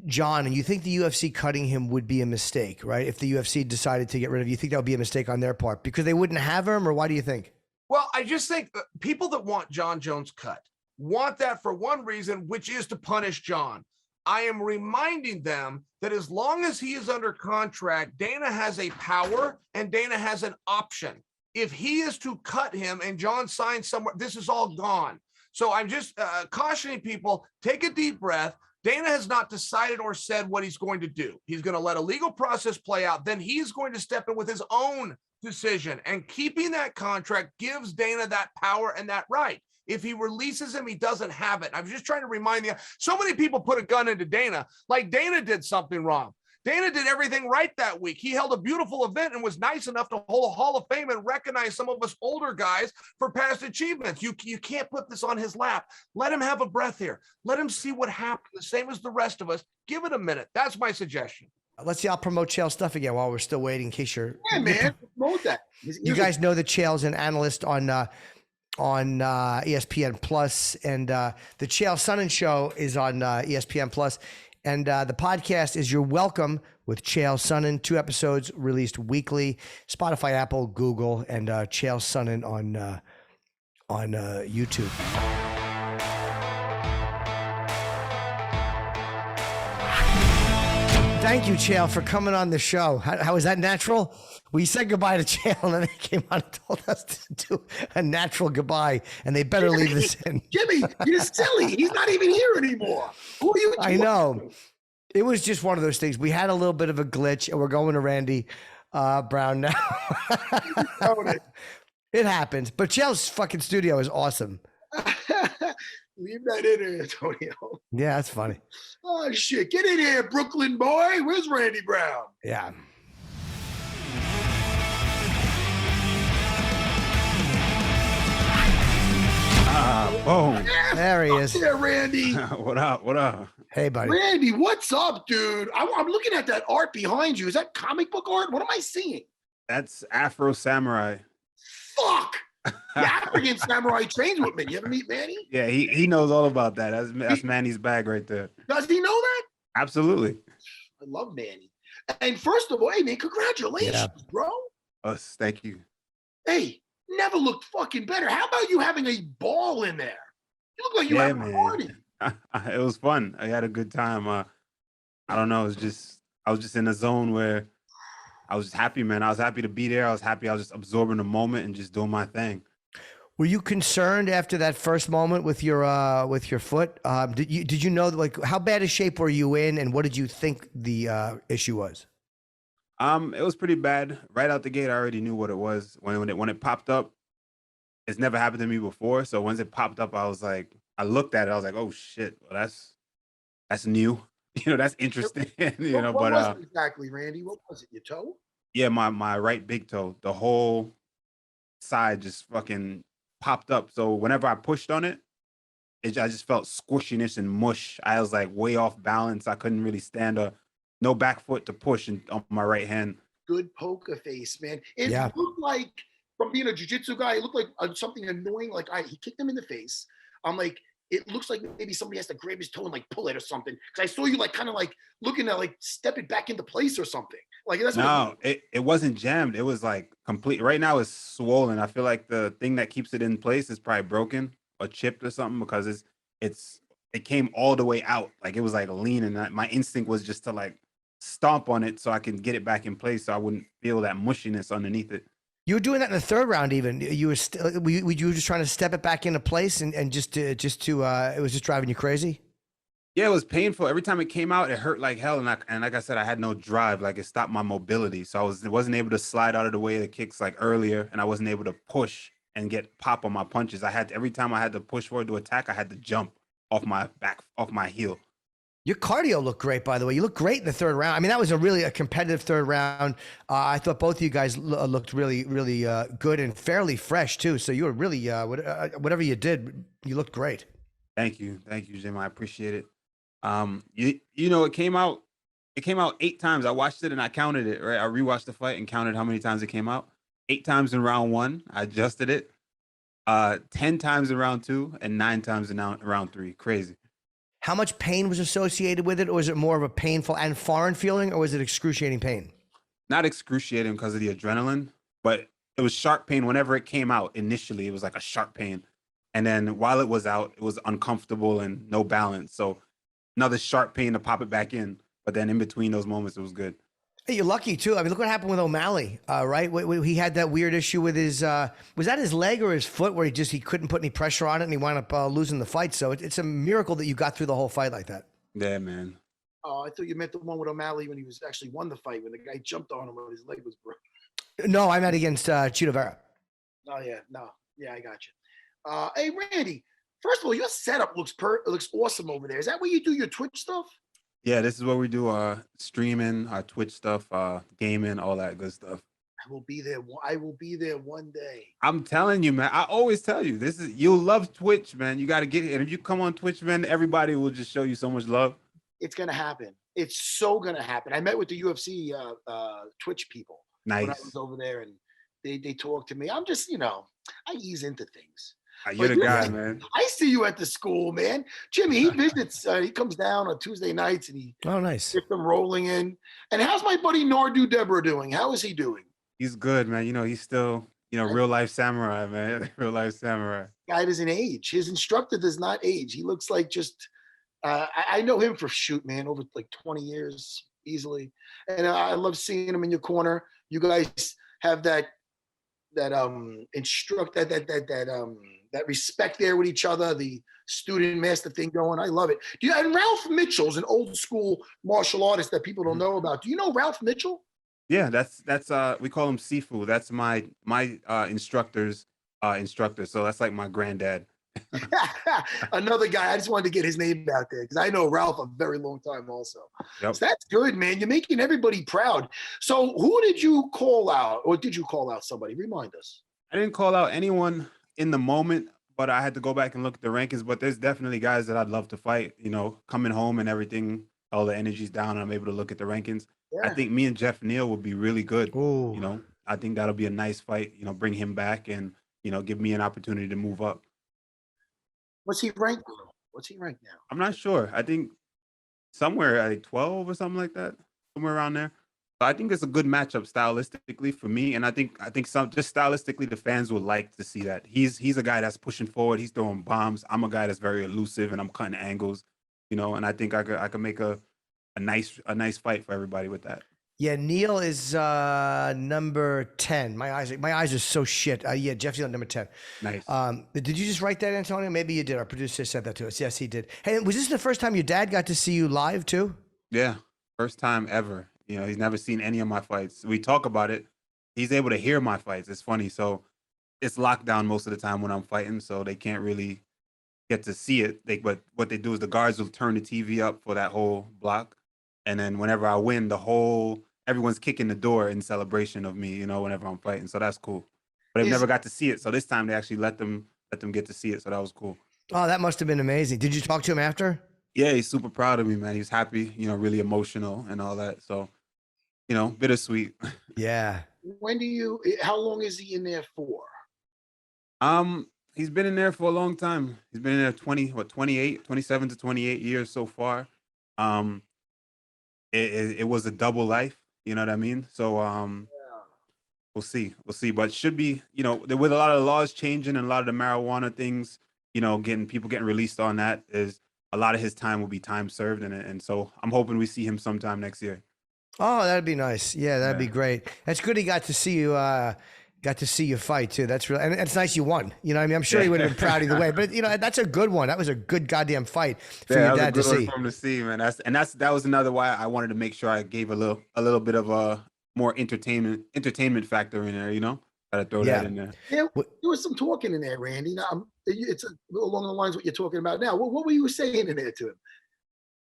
John, and you think the UFC cutting him would be a mistake, right? If the UFC decided to get rid of you, think that would be a mistake on their part because they wouldn't have him, or why do you think? Well, I just think people that want John Jones cut want that for one reason, which is to punish John. I am reminding them that as long as he is under contract, Dana has a power and Dana has an option. If he is to cut him and John signs somewhere, this is all gone. So I'm just cautioning people, take a deep breath. Dana has not decided or said what he's going to do. He's going to let a legal process play out. Then he's going to step in with his own decision. And keeping that contract gives Dana that power and that right. If he releases him, he doesn't have it. I'm just trying to remind you. So many people put a gun into Dana, like Dana did something wrong. Dana did everything right that week. He held a beautiful event and was nice enough to hold a Hall of Fame and recognize some of us older guys for past achievements. You can't put this on his lap. Let him have a breath here. Let him see what happened, the same as the rest of us. Give it a minute. That's my suggestion. Let's see. I'll promote Chael stuff again while we're still waiting in case you're. Yeah, man. Promote that. You guys know that Chael's an analyst on ESPN Plus, and the Chael Sonnen show is on ESPN Plus. And the podcast is You're Welcome with Chael Sonnen. 2 episodes released weekly. Spotify, Apple, Google, and Chael Sonnen on YouTube. Thank you, Chael, for coming on the show. How was that natural? We said goodbye to Chael, and then they came on and told us to do a natural goodbye, and they better leave this in. Jimmy, you're silly. He's not even here anymore. Who are you? I know. It was just one of those things. We had a little bit of a glitch, and we're going to Randy Brown now. It happens. But Chael's fucking studio is awesome. Leave that in here, Antonio. Yeah, that's funny. Oh, shit. Get in here, Brooklyn boy. Where's Randy Brown? Yeah. Boom. There he is. There, Randy. What up? What up? Hey, buddy. Randy, what's up, dude? I'm looking at that art behind you. Is that comic book art? What am I seeing? That's Afro Samurai. Fuck. The African samurai trains with me. You ever meet Manny? Yeah, he knows all about that. That's Manny's bag right there. Does he know that? Absolutely. I love Manny. And first of all, hey, man, congratulations, bro. Us, thank you. Hey, never looked fucking better. How about you having a ball in there? You look like you had a party. It was fun. I had a good time. I don't know. I was just in a zone where I was just happy, man. I was happy to be there. I was happy. I was just absorbing the moment and just doing my thing. Were you concerned after that first moment with your foot? Did you know, like, how bad a shape were you in, and what did you think the issue was? It was pretty bad. Right out the gate, I already knew what it was. When it popped up, it's never happened to me before. So once it popped up, I looked at it. I was like, oh shit, well that's new. That's interesting. What was it exactly, Randy? What was it? Your toe? Yeah, my right big toe. The whole side just fucking popped up. So whenever I pushed on it, I just felt squishiness and mush. I was like way off balance. I couldn't really stand no back foot to push on my right hand. Good poker face, man. It looked like, from being a jiu-jitsu guy, it looked like something annoying. Like he kicked him in the face. I'm like, it looks like maybe somebody has to grab his toe and like pull it or something. Because I saw you like kind of like looking to like step it back into place or something. Like that's No, it wasn't jammed. It was like complete. Right now it's swollen. I feel like the thing that keeps it in place is probably broken or chipped or something because it came all the way out. Like it was like lean, and my instinct was just to like stomp on it so I can get it back in place so I wouldn't feel that mushiness underneath it. You were doing that in the third round, even. You were you were just trying to step it back into place, and just to it was just driving you crazy. Yeah, it was painful. Every time it came out, it hurt like hell, and like I said, I had no drive. Like it stopped my mobility, so I wasn't able to slide out of the way of the kicks like earlier, and I wasn't able to push and get pop on my punches. Every time I had to push forward to attack, I had to jump off my back, off my heel. Your cardio looked great, by the way. You looked great in the third round. I mean, that was a competitive third round. I thought both of you guys looked really, really good and fairly fresh too. So you were really, whatever you did, you looked great. Thank you, Jim. I appreciate it. You know, it came out 8 times. I watched it and I counted it. Right, I rewatched the fight and counted how many times it came out. 8 times in round 1. I adjusted it. 10 times in round 2 and 9 times in round 3. Crazy. How much pain was associated with it, or was it more of a painful and foreign feeling, or was it excruciating pain? Not excruciating because of the adrenaline, but it was sharp pain whenever it came out. Initially, it was like a sharp pain. And then while it was out, it was uncomfortable and no balance. So another sharp pain to pop it back in. But then in between those moments, it was good. Hey, you're lucky too. I mean, look what happened with O'Malley, right? He had that weird issue with his, was that his leg or his foot where he couldn't put any pressure on it and he wound up losing the fight. So it's a miracle that you got through the whole fight like that. Yeah, man. Oh, I thought you meant the one with O'Malley when he was actually won the fight, when the guy jumped on him when his leg was broken. No, I meant against Chito Vera. Oh, yeah. No. Yeah, I got you. Hey, Randy, first of all, your setup looks awesome over there. Is that where you do your Twitch stuff? Yeah, this is what we do, streaming, Twitch stuff, gaming, all that good stuff. I will be there. I will be there one day. I'm telling you, man. I always tell you, you'll love Twitch, man. You got to get it. And if you come on Twitch, man, everybody will just show you so much love. It's going to happen. It's so going to happen. I met with the UFC Twitch people. Nice. When I was over there, and they talked to me. I'm just, I ease into things. You're the guy, man. I see you at the school, man. Jimmy, he visits. He comes down on Tuesday nights, and he nice. Gets them rolling in. And how's my buddy Nardu Deborah doing? How is he doing? He's good, man. He's still, real life samurai, man. Real life samurai. Guy doesn't age. His instructor does not age. He looks like just. I know him for man, over like 20 years easily, and I love seeing him in your corner. You guys have that that respect there with each other, the student master thing going. I love it. And Ralph Mitchell's an old school martial artist that people don't know about. Do you know Ralph Mitchell? Yeah, that's we call him Sifu. That's my instructor's instructor. So that's like my granddad. Another guy. I just wanted to get his name out there because I know Ralph a very long time also. Yep. So that's good, man. You're making everybody proud. So who did you call out, or did you call out somebody? Remind us. I didn't call out anyone in the moment, but I had to go back and look at the rankings. But there's definitely guys that I'd love to fight. Coming home and everything, all the energy's down, and I'm able to look at the rankings. Yeah. I think me and Jeff Neal would be really good. Ooh. I think that'll be a nice fight. Bring him back and give me an opportunity to move up. What's he ranked now? I'm not sure. I think somewhere like 12 or something like that, somewhere around there. So I think it's a good matchup stylistically for me, and I think just stylistically the fans would like to see that. He's a guy that's pushing forward. He's throwing bombs. I'm a guy that's very elusive, and I'm cutting angles. And I think I could make a nice fight for everybody with that. Yeah, Neil is number 10. My eyes are so shit. Yeah, Jeff Neal number 10. Nice. Did you just write that, Antonio? Maybe you did. Our producer said that to us. Yes, he did. Hey, was this the first time your dad got to see you live too? Yeah, first time ever. He's never seen any of my fights. We talk about it. He's able to hear my fights. It's funny. So it's locked down most of the time when I'm fighting, so they can't really get to see it. But what they do is the guards will turn the TV up for that whole block, and then whenever I win, everyone's kicking the door in celebration of me, whenever I'm fighting. So that's cool. But I've never got to see it. So this time they actually let them get to see it. So that was cool. Oh, that must have been amazing. Did you talk to him after? Yeah, he's super proud of me, man. He's happy, really emotional and all that. So, bittersweet. Yeah. How long is he in there for? He's been in there for a long time. He's been in there 27 to 28 years so far. It was a double life, you know what I mean? So we'll see. But should be, with a lot of the laws changing and a lot of the marijuana things, people getting released on that, is a lot of his time will be time served in it. And so I'm hoping we see him sometime next year. Oh, that'd be nice. Yeah, that'd be great. That's good. He got to see you. Got to see you fight too. That's really, and it's nice you won. You know what I mean? I'm sure he would have been proud either way, but that's a good one. That was a good goddamn fight for your dad to see. For him to see, man. That was another why I wanted to make sure I gave a little bit of a more entertainment factor in there. Gotta throw that in there. Yeah, there was some talking in there, Randy. Now, it's along the lines of what you're talking about now. What were you saying in there to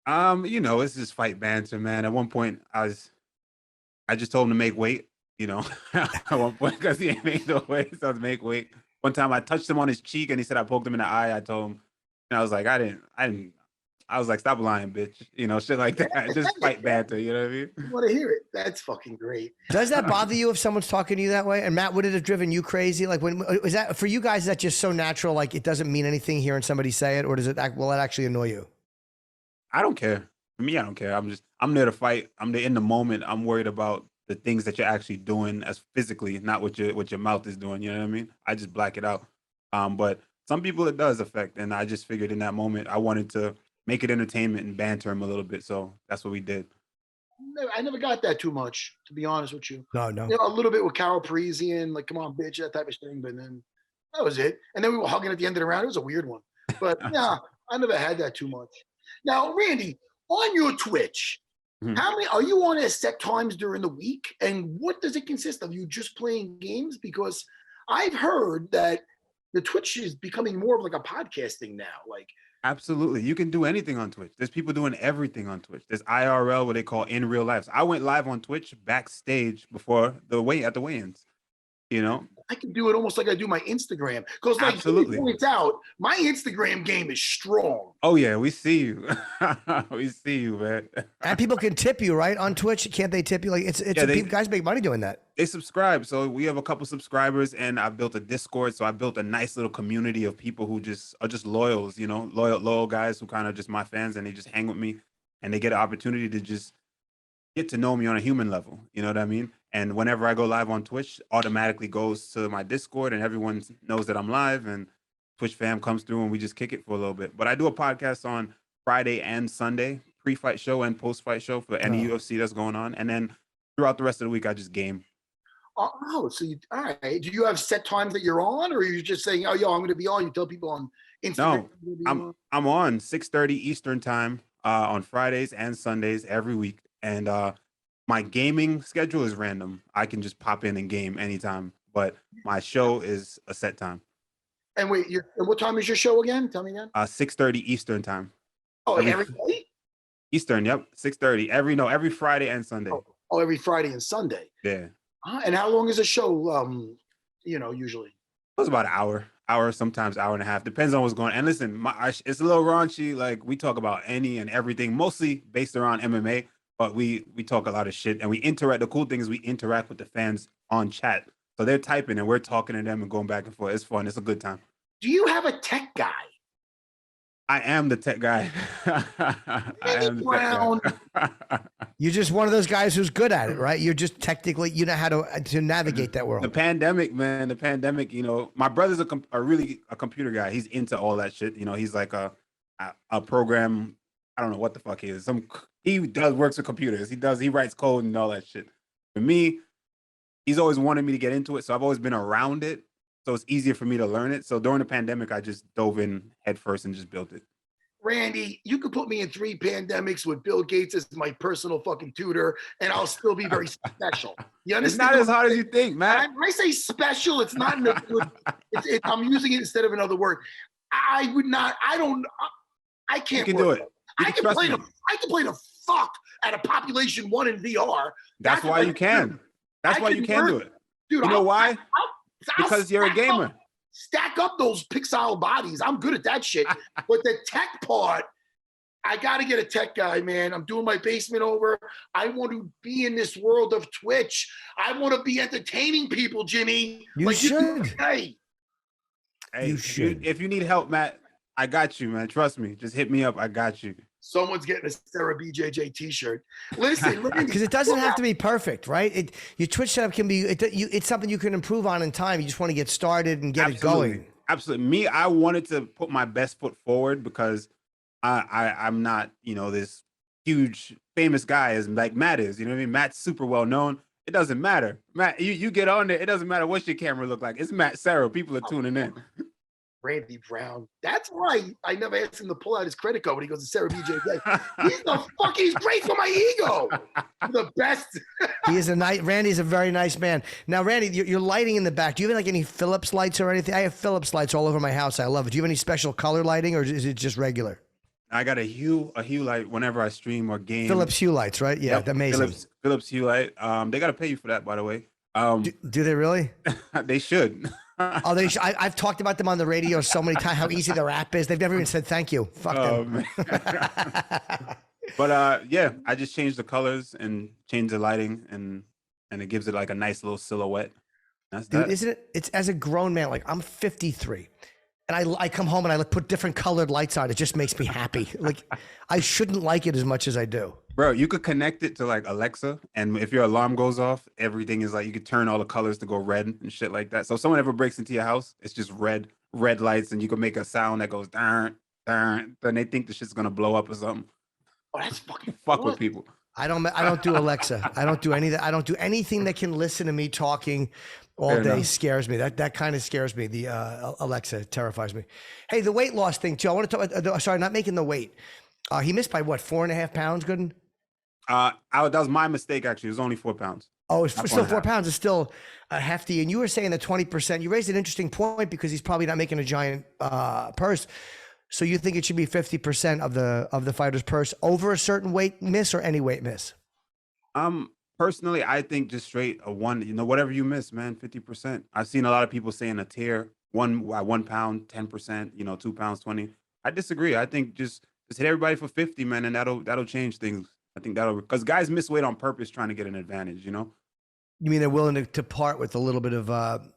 him? It's just fight banter, man. At one point, I just told him to make weight. At one point, because he ain't made no weight, so to make weight. One time I touched him on his cheek and he said I poked him in the eye. I told him, and I was like, I didn't. I was like, stop lying, bitch. Shit like that. Just fight banter. You know what I mean? I want to hear it. That's fucking great. Does that bother you if someone's talking to you that way? And Matt, would it have driven you crazy? Like, is that for you guys? Is that just so natural? Like, it doesn't mean anything hearing somebody say it, or will it actually annoy you? I don't care. For me, I don't care. I'm there to fight. I'm there in the moment. I'm worried about the things that you're actually doing as physically, not what your mouth is doing. You know what I mean? I just black it out. But some people it does affect, and I just figured in that moment I wanted to make it entertainment and banter him a little bit. So that's what we did. I never got that too much, to be honest with you. No. A little bit with Carol Parisian, like, come on, bitch, that type of thing. But then that was it. And then we were hugging at the end of the round. It was a weird one. But yeah, I never had that too much. Now, Randy, on your Twitch, how many are you on at set times during the week? And what does it consist of? You just playing games? Because I've heard that the Twitch is becoming more of like a podcasting now. Like, absolutely. You can do anything on Twitch. There's people doing everything on Twitch. There's IRL, what they call in real life. So I went live on Twitch backstage before at the weigh-ins. I can do it almost like I do my Instagram. Because like absolutely, points out, my Instagram game is strong. Oh yeah, we see you. We see you, man. And people can tip you, right? On Twitch, can't they tip you? Like guys make money doing that. They subscribe. So we have a couple subscribers, and I built a Discord. So I built a nice little community of people who are just loyals, loyal guys who kind of just my fans, and they just hang with me, and they get an opportunity to just get to know me on a human level. You know what I mean? And whenever I go live on Twitch, automatically goes to my Discord, and everyone knows that I'm live, and Twitch fam comes through, and we just kick it for a little bit. But I do a podcast on Friday and Sunday, pre-fight show and post-fight show for any UFC that's going on. And then throughout the rest of the week, I just game. Oh, so all right. Do you have set times that you're on, or are you just saying, oh, yo, I'm going to be on? You tell people on Instagram. No, I'm on 6:30 Eastern time on Fridays and Sundays every week. And my gaming schedule is random. I can just pop in and game anytime, but my show is a set time. And wait, and what time is your show again? Tell me again. 6:30 Eastern time. Oh, every day? Eastern, yep. 6:30 every Friday and Sunday. Oh, every Friday and Sunday. Yeah. And how long is a show? Usually. It was about an hour, sometimes hour and a half. Depends on what's going on. And listen, it's a little raunchy. Like, we talk about any and everything, mostly based around MMA. But we talk a lot of shit, and we interact. The cool thing is we interact with the fans on chat. So they're typing, and we're talking to them and going back and forth. It's fun. It's a good time. Do you have a tech guy? I am the tech guy. I am the tech guy. You're just one of those guys who's good at it, right? You're just technically, you know how to navigate that world. The pandemic, man. The pandemic. My brother's a computer guy. He's into all that shit. He's like a program. I don't know what the fuck he is. He works with computers. He writes code and all that shit. For me, he's always wanted me to get into it, so I've always been around it. So it's easier for me to learn it. So during the pandemic, I just dove in head first and just built it. Randy, you could put me in 3 pandemics with Bill Gates as my personal fucking tutor, and I'll still be very special. You understand? It's not as hard as you think, man. When I say special, it's not in a good. I'm using it instead of another word. I would not. I can't. You can do it. I can play the fuck at a population 1 in VR. That's why you can. That's why you can do it. Dude, you know why? Because you're a gamer. Stack up those pixel bodies. I'm good at that shit. But the tech part, I got to get a tech guy, man. I'm doing my basement over. I want to be in this world of Twitch. I want to be entertaining people, Jimmy. You should. Hey. Hey, You should. if you need help, Matt, I got you, man. Trust me. Just hit me up. I got you. Someone's getting a Sarah BJJ T-shirt. Listen, Because it doesn't have to be perfect, right? Your Twitch setup can be. It's something you can improve on in time. You just want to get started and get it going. Absolutely. Me, I wanted to put my best foot forward because I'm not, this huge famous guy as like Matt is. You know what I mean? Matt's super well known. It doesn't matter. Matt, you get on there. It doesn't matter what your camera look like. It's Matt Sarah. People are tuning in. Randy Brown. That's why I never asked him to pull out his credit card when he goes to Sarah BJJ. He's great for my ego. The best. Randy's a very nice man. Now, Randy, your lighting in the back. Do you have like any Philips lights or anything? I have Philips lights all over my house. I love it. Do you have any special color lighting or is it just regular? I got a hue light whenever I stream or game. Philips hue lights, right? Yeah, yep. Amazing. Philips hue light. They got to pay you for that, by the way. Do they really? They should. I've talked about them on the radio so many times, how easy their app is. They've never even said thank you. Fuck them. But yeah, I just changed the colors and changed the lighting and it gives it like a nice little silhouette. That's Dude, that. isn't it? It's as a grown man, like I'm 53. And I come home and I put different colored lights on. It just makes me happy. Like I shouldn't like it as much as I do. Bro, you could connect it to like Alexa, and if your alarm goes off, everything is like you could turn all the colors to go red and shit like that. So if someone ever breaks into your house, it's just red lights, and you can make a sound that goes darn, darn. Then they think the shit's gonna blow up or something. Oh, that's fucking fuck with people. I don't do Alexa. I don't do any of that. I don't do anything that can listen to me talking all Fair day. enough. Scares me. That kind of scares me. The Alexa terrifies me. Hey, the weight loss thing too. I want to talk about, sorry, not making the weight. He missed by what, 4.5 pounds, Gooden? That was my mistake, actually. It was only 4 pounds. Oh, it's Not still 4.5. 4 pounds is still hefty. And you were saying the 20%. You raised an interesting point because he's probably not making a giant purse. So you think it should be 50% of the fighter's purse over a certain weight miss or any weight miss? Personally, I think just straight a one, whatever you miss, man, 50%. I've seen a lot of people saying a tier, 1 pound, 10%, 2 pounds, 20. I disagree. I think just hit everybody for 50, man, and that'll change things. I think because guys miss weight on purpose trying to get an advantage, You mean they're willing to part with a little bit of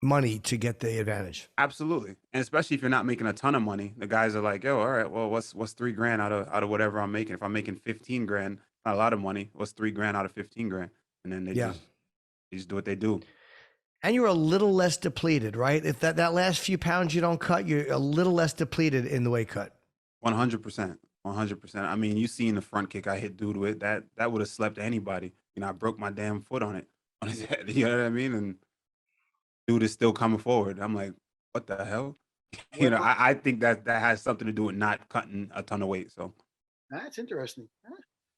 money to get the advantage? Absolutely. And especially if you're not making a ton of money, the guys are like, yo, all right, well, what's $3,000 out of whatever I'm making? If I'm making 15 grand, not a lot of money, what's $3,000 out of 15 grand? And then they just do what they do. And you're a little less depleted, right? If that last few pounds you don't cut, you're a little less depleted in the weight cut. 100%. 100%. I mean, you seen the front kick I hit dude with that would have slept anybody. I broke my damn foot on it, on his head. You know what I mean? And dude is still coming forward. I'm like, what the hell? I think that has something to do with not cutting a ton of weight. So That's interesting.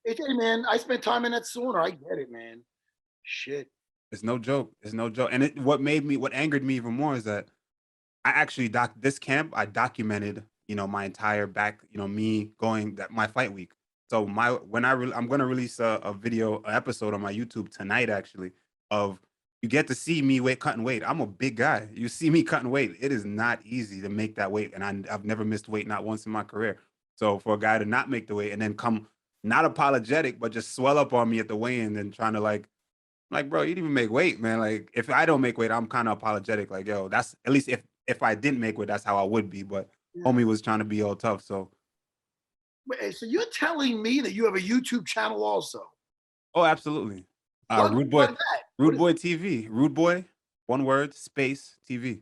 Hey, man, I spent time in that sauna. I get it, man. Shit. it's no joke. It's no joke. And what angered me even more is that I actually this camp. I documented, my entire back, me going my fight week. So I'm gonna release a video, an episode on my YouTube tonight, actually, of you get to see me cutting weight. I'm a big guy. You see me cutting weight. It is not easy to make that weight, and I've never missed weight, not once in my career. So for a guy to not make the weight and then come not apologetic, but just swell up on me at the weigh-in and trying to like, bro, you didn't even make weight, man. Like if I don't make weight, I'm kind of apologetic. Like, yo, that's at least if I didn't make weight, that's how I would be. But homie was trying to be all tough. So. Wait, so you're telling me that you have a YouTube channel also? Oh, absolutely. Rude Boy TV. Rude Boy, one word, space TV.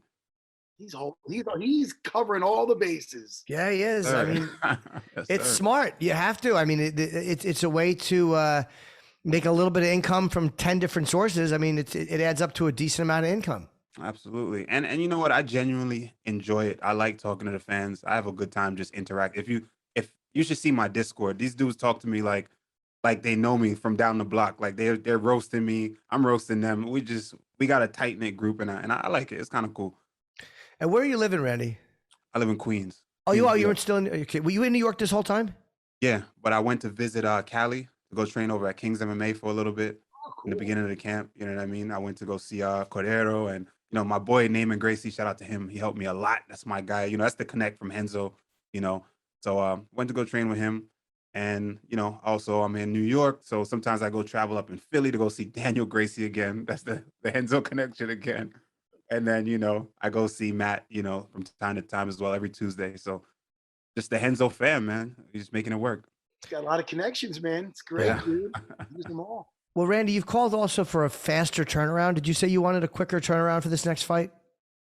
He's covering all the bases. Yeah, he is. Sir. I mean, Yes, it's sir. smart. You have to. I mean, it's a way to make a little bit of income from 10 different sources. I mean, it adds up to a decent amount of income. Absolutely. And you know what? I genuinely enjoy it. I like talking to the fans. I have a good time just interact. If you should see my Discord. These dudes talk to me like they know me from down the block. Like they're roasting me. I'm roasting them. We got a tight knit group and I like it. It's kind of cool. And where are you living, Randy? I live in Queens. Oh, you are. Queens, You yeah. were still in. Okay. Were you in New York this whole time? Yeah, but I went to visit Cali to go train over at King's MMA for a little bit in the beginning of the camp. You know what I mean? I went to go see Cordero and my boy Naaman Gracie. Shout out to him. He helped me a lot. That's my guy. That's the connect from Henzo. So went to go train with him. And, also I'm in New York. So sometimes I go travel up in Philly to go see Daniel Gracie again. That's the Henzo connection again. And then, I go see Matt, from time to time as well, every Tuesday. So just the Henzo fam, man. He's just making it work. He's got a lot of connections, man. It's great, Yeah. dude. Use them all. Well, Randy, you've called also for a faster turnaround. Did you say you wanted a quicker turnaround for this next fight?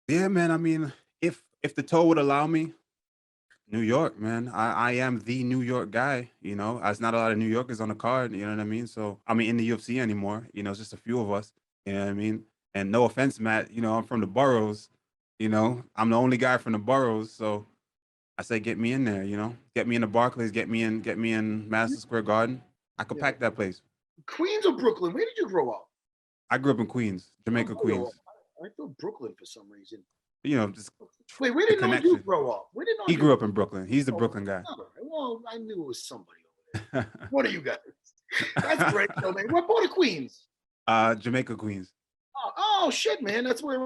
Yeah, man. I mean, if the toe would allow me, New York, man. I am the New York guy, There's not a lot of New Yorkers on the card, you know what I mean? So, I mean, in the UFC anymore, it's just a few of us, you know what I mean? And no offense, Matt, I'm from the boroughs, I'm the only guy from the boroughs. So I say, get me in there, get me in the Barclays, get me in Madison Square Garden. I could pack that place. Queens or Brooklyn? Where did you grow up? I grew up in Queens, Jamaica, Queens. I thought Brooklyn for some reason. Just wait. Where did you grow up? He grew up in Brooklyn. He's the Brooklyn guy. Well, I knew it was somebody over there. What are you guys? That's great, though, man. What part of Queens? Jamaica, Queens. Oh shit, man. That's where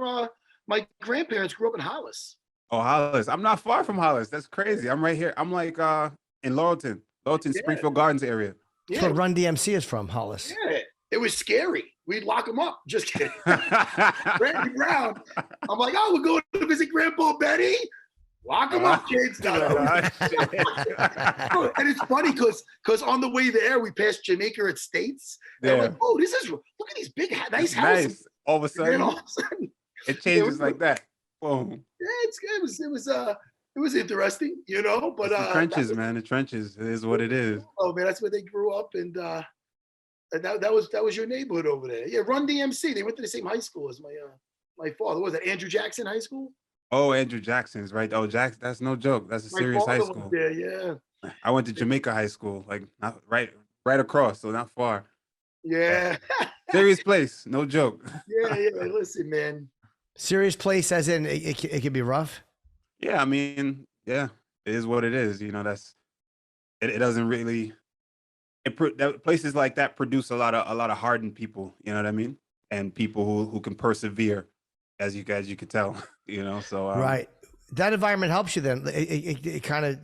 my grandparents grew up in Hollis. Oh, Hollis. I'm not far from Hollis. That's crazy. I'm right here. I'm like in Laurelton, Springfield Gardens area. That's where Run DMC is from, Hollis. Yeah. It was scary. We'd lock him up. Just kidding. Randy Brown. I'm like, we're going to visit Grandpa Betty. Lock him up, kids. And it's funny because on the way there, we passed Jamaica at States. And I'm like, oh, look at these big, nice houses. Nice. All of a sudden, it changes like that. Boom. Yeah, it was interesting, But it's the trenches, man. The trenches. It is what it is. Oh man, that's where they grew up, and that was your neighborhood over there. Yeah, Run DMC. They went to the same high school as my father. Was it Andrew Jackson High School? Oh, Andrew Jackson's right. Oh, Jackson. That's no joke. That's a serious high school. There, yeah. I went to Jamaica High School, like not right across, so not far. Yeah. Serious place. No joke. Yeah. Listen, man. Serious place, as in it could be rough. Yeah, I mean, yeah, it is what it is. That's it. Doesn't really. Places like that produce a lot of hardened people. You know what I mean? And people who can persevere, as you could tell. So right. That environment helps you. Then it kind of.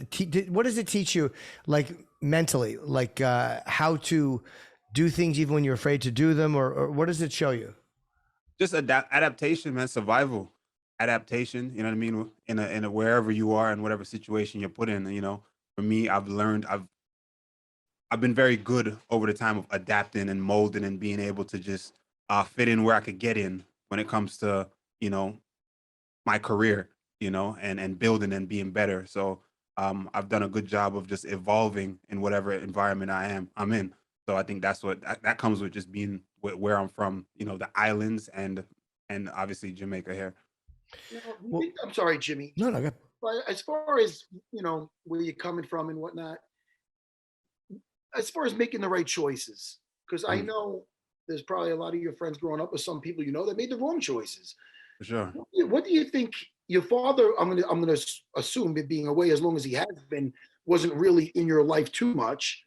What does it teach you, like mentally, like how to do things even when you're afraid to do them, or what does it show you? Just adaptation, man. Survival. Adaptation, you know what I mean, in a wherever you are and whatever situation you're put in. For me, I've been very good over the time of adapting and molding and being able to just fit in where I could get in when it comes to my career, and building and being better. So I've done a good job of just evolving in whatever environment I'm in. So I think that's what that comes with just being where I'm from, the islands and obviously Jamaica here. I'm sorry, Jimmy. No, good. But as far as where you're coming from and whatnot, as far as making the right choices, because I know there's probably a lot of your friends growing up with some people that made the wrong choices. For sure. What do you think your father? I'm gonna assume it being away as long as he has been, wasn't really in your life too much.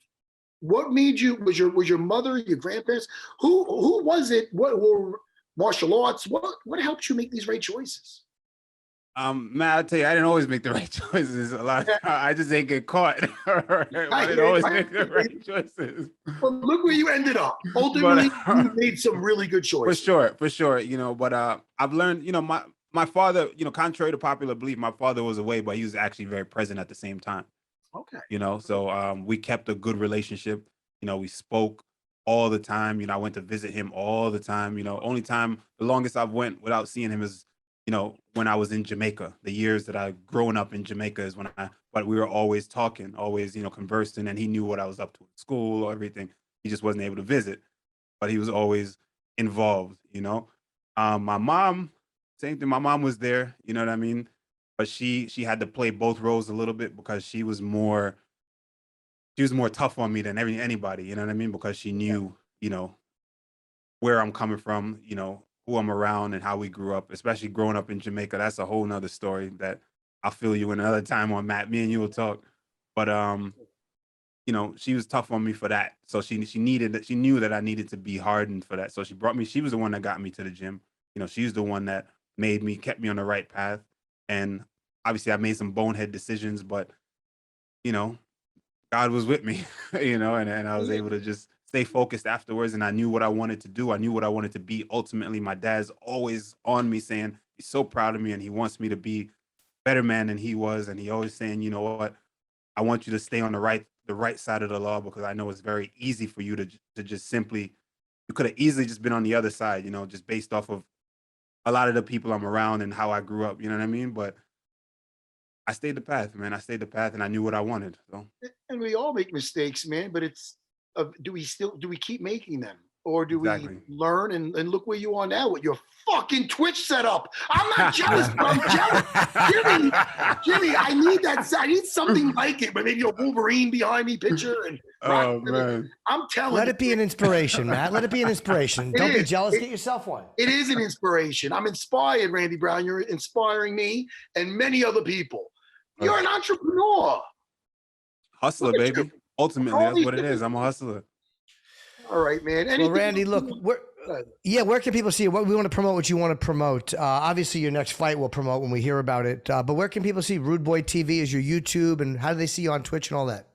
What made you? Was your mother, your grandparents? Who was it? What were martial arts? What helped you make these right choices? Man, I'll tell you, I didn't always make the right choices. A lot. I just ain't get caught. I didn't always make the right choices. But look where you ended up. Ultimately, you made some really good choices. For sure. But I've learned. My father. Contrary to popular belief, my father was away, but he was actually very present at the same time. Okay. So we kept a good relationship. We spoke all the time. I went to visit him all the time. Only time, the longest I've went without seeing him is, when I was in Jamaica. The years that I've grown up in Jamaica is but we were always talking, always, conversing, and he knew what I was up to in school or everything. He just wasn't able to visit, but he was always involved, My mom, same thing. My mom was there, you know what I mean? But she had to play both roles a little bit because she was more tough on me than anybody, you know what I mean? Because she knew, where I'm coming from, who I'm around and how we grew up, especially growing up in Jamaica. That's a whole nother story that I'll fill you in another time on, Matt. Me and you will talk. But she was tough on me for that. So she knew that I needed to be hardened for that. So she was the one that got me to the gym. She's the one that kept me on the right path. And obviously I made some bonehead decisions, but God was with me, and I was able to just stay focused afterwards. And I knew what I wanted to do. I knew what I wanted to be. Ultimately, my dad's always on me saying, He's so proud of me, and he wants me to be better man than he was. And he always saying, you know what, I want you to stay on the right side of the law, because I know it's very easy for you to just simply, you could have easily just been on the other side, just based off of a lot of the people I'm around and how I grew up. You know what I mean? But I stayed the path, man. I stayed the path, and I knew what I wanted. So. And we all make mistakes, man. But it's do we keep making them, or do Exactly. we learn and look where you are now with your fucking Twitch setup? I'm not jealous, but I'm jealous. Jimmy, I need that. I need something like it, but maybe a Wolverine behind me picture and. Oh man! I'm telling you. Let it be an inspiration, Matt. Let it be an inspiration. Don't be jealous. Get yourself one. It is an inspiration. I'm inspired, Randy Brown. You're inspiring me and many other people. You're an entrepreneur. Hustler, baby. Ultimately, that's what it is. I'm a hustler. All right, man. Well, Randy, look, where can people see you? What we want to promote, what you want to promote. Obviously, your next fight we'll promote when we hear about it. But where can people see Rude Boy TV? Is your YouTube, and how do they see you on Twitch and all that?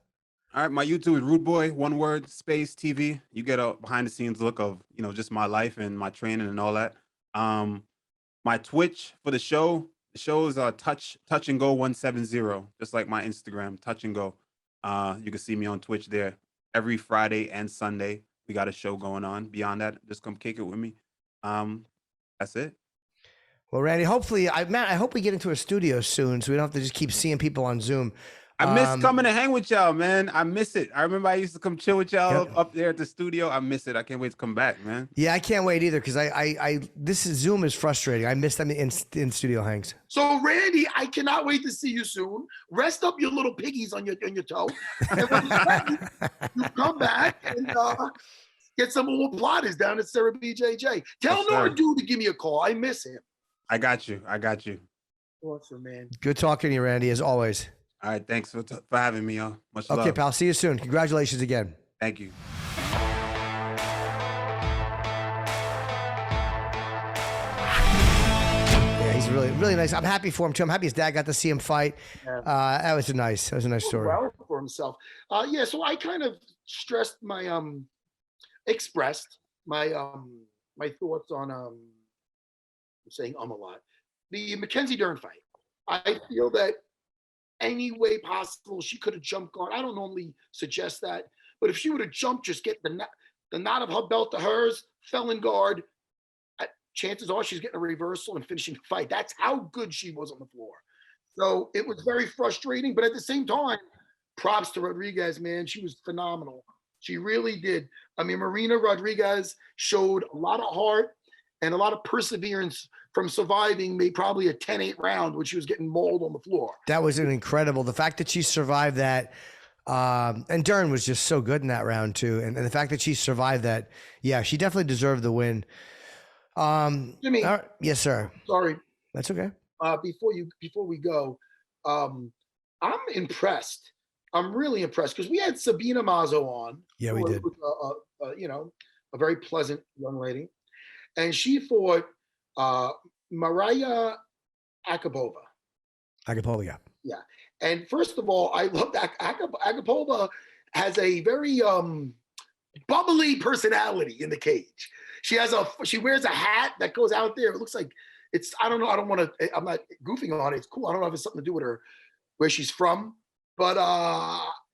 All right, my YouTube is Rude Boy, one word, space TV. You get a behind the scenes look of, just my life and my training and all that. My Twitch for the show is Touch and Go 170, just like my Instagram, Touch and Go. You can see me on Twitch there every Friday and Sunday. We got a show going on. Beyond that, just come kick it with me. That's it. Well, Randy, hopefully, Matt, I hope we get into a studio soon, so we don't have to just keep seeing people on Zoom. I miss coming to hang with y'all, man. I miss it. I remember I used to come chill with y'all up there at the studio. I miss it. I can't wait to come back, man. Yeah, I can't wait either, because Zoom is frustrating. I miss them in studio hangs. So, Randy, I cannot wait to see you soon. Rest up your little piggies on your toe. And when you're ready, you come back and get some more platters down at Sarah BJJ. Tell Norman Dude to give me a call. I miss him. I got you. Awesome, man. Good talking to you, Randy, as always. All right, thanks for having me, y'all. Much love. Okay, pal. See you soon. Congratulations again. Thank you. Yeah, he's really, really nice. I'm happy for him too. I'm happy his dad got to see him fight. Yeah. That was a nice story. Well for himself. So I kind of expressed my my thoughts on I'm saying a lot. The Mackenzie Dern fight. I feel that any way possible she could have jumped on. I don't normally suggest that, but if she would have jumped, just get the knot of her belt to hers, fell in guard, chances are she's getting a reversal and finishing the fight. That's how good she was on the floor. So it was very frustrating, but at the same time, props to Rodriguez, man. She was phenomenal. She really did. I mean, Marina Rodriguez showed a lot of heart and a lot of perseverance from surviving probably a 10-8 round when she was getting mauled on the floor. That was incredible. The fact that she survived that, and Dern was just so good in that round too. And the fact that she survived that, yeah, she definitely deserved the win. Jimmy. Yes, sir. Sorry. That's okay. Before we go, I'm impressed. I'm really impressed because we had Sabina Mazo on. Yeah, we did. A very pleasant young lady. And she fought Mariah Akapova. Agapova, yeah. Yeah. And first of all, I love that Agapova has a very bubbly personality in the cage. She wears a hat that goes out there. It looks like I'm not goofing on it. It's cool. I don't know if it's something to do with where she's from, but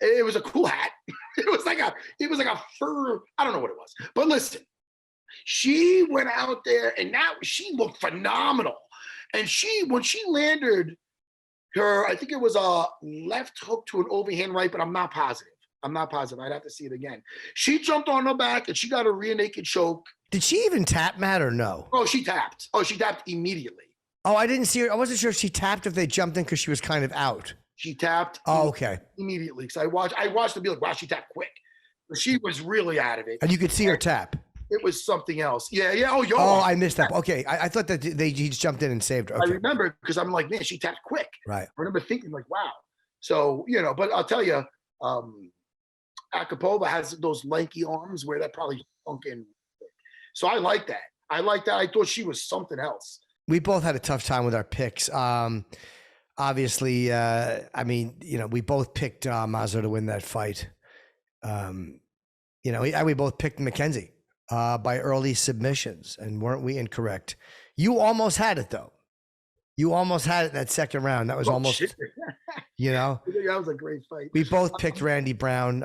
it was a cool hat. It was like a fur. I don't know what it was. But listen, she went out there and now she looked phenomenal. And when she landed her, I think it was a left hook to an overhand right, but I'm not positive. I'd have to see it again. She jumped on her back and she got a rear naked choke. Did she even tap, Matt, or no? Oh, she tapped. She tapped immediately. Oh, I didn't see her. I wasn't sure if she tapped if they jumped in because she was kind of out. She tapped. Oh, okay. Immediately. So I watched her be like, wow, she tapped quick. But she was really out of it. And you could see her tap. It was something else. Yeah. Oh, I missed that. Okay. I thought that he just jumped in and saved her. Okay. I remember because I'm like, man, she tapped quick. Right. I remember thinking like, wow. So, but I'll tell you, Akapova has those lanky arms where that probably sunk in. So I like that. I thought she was something else. We both had a tough time with our picks. Obviously, we both picked Mazo to win that fight. We both picked Mackenzie by early submissions, and weren't we incorrect? You almost had it though. You almost had it in that second round. That was almost, shit. you know. That was a great fight. We both picked Randy Brown.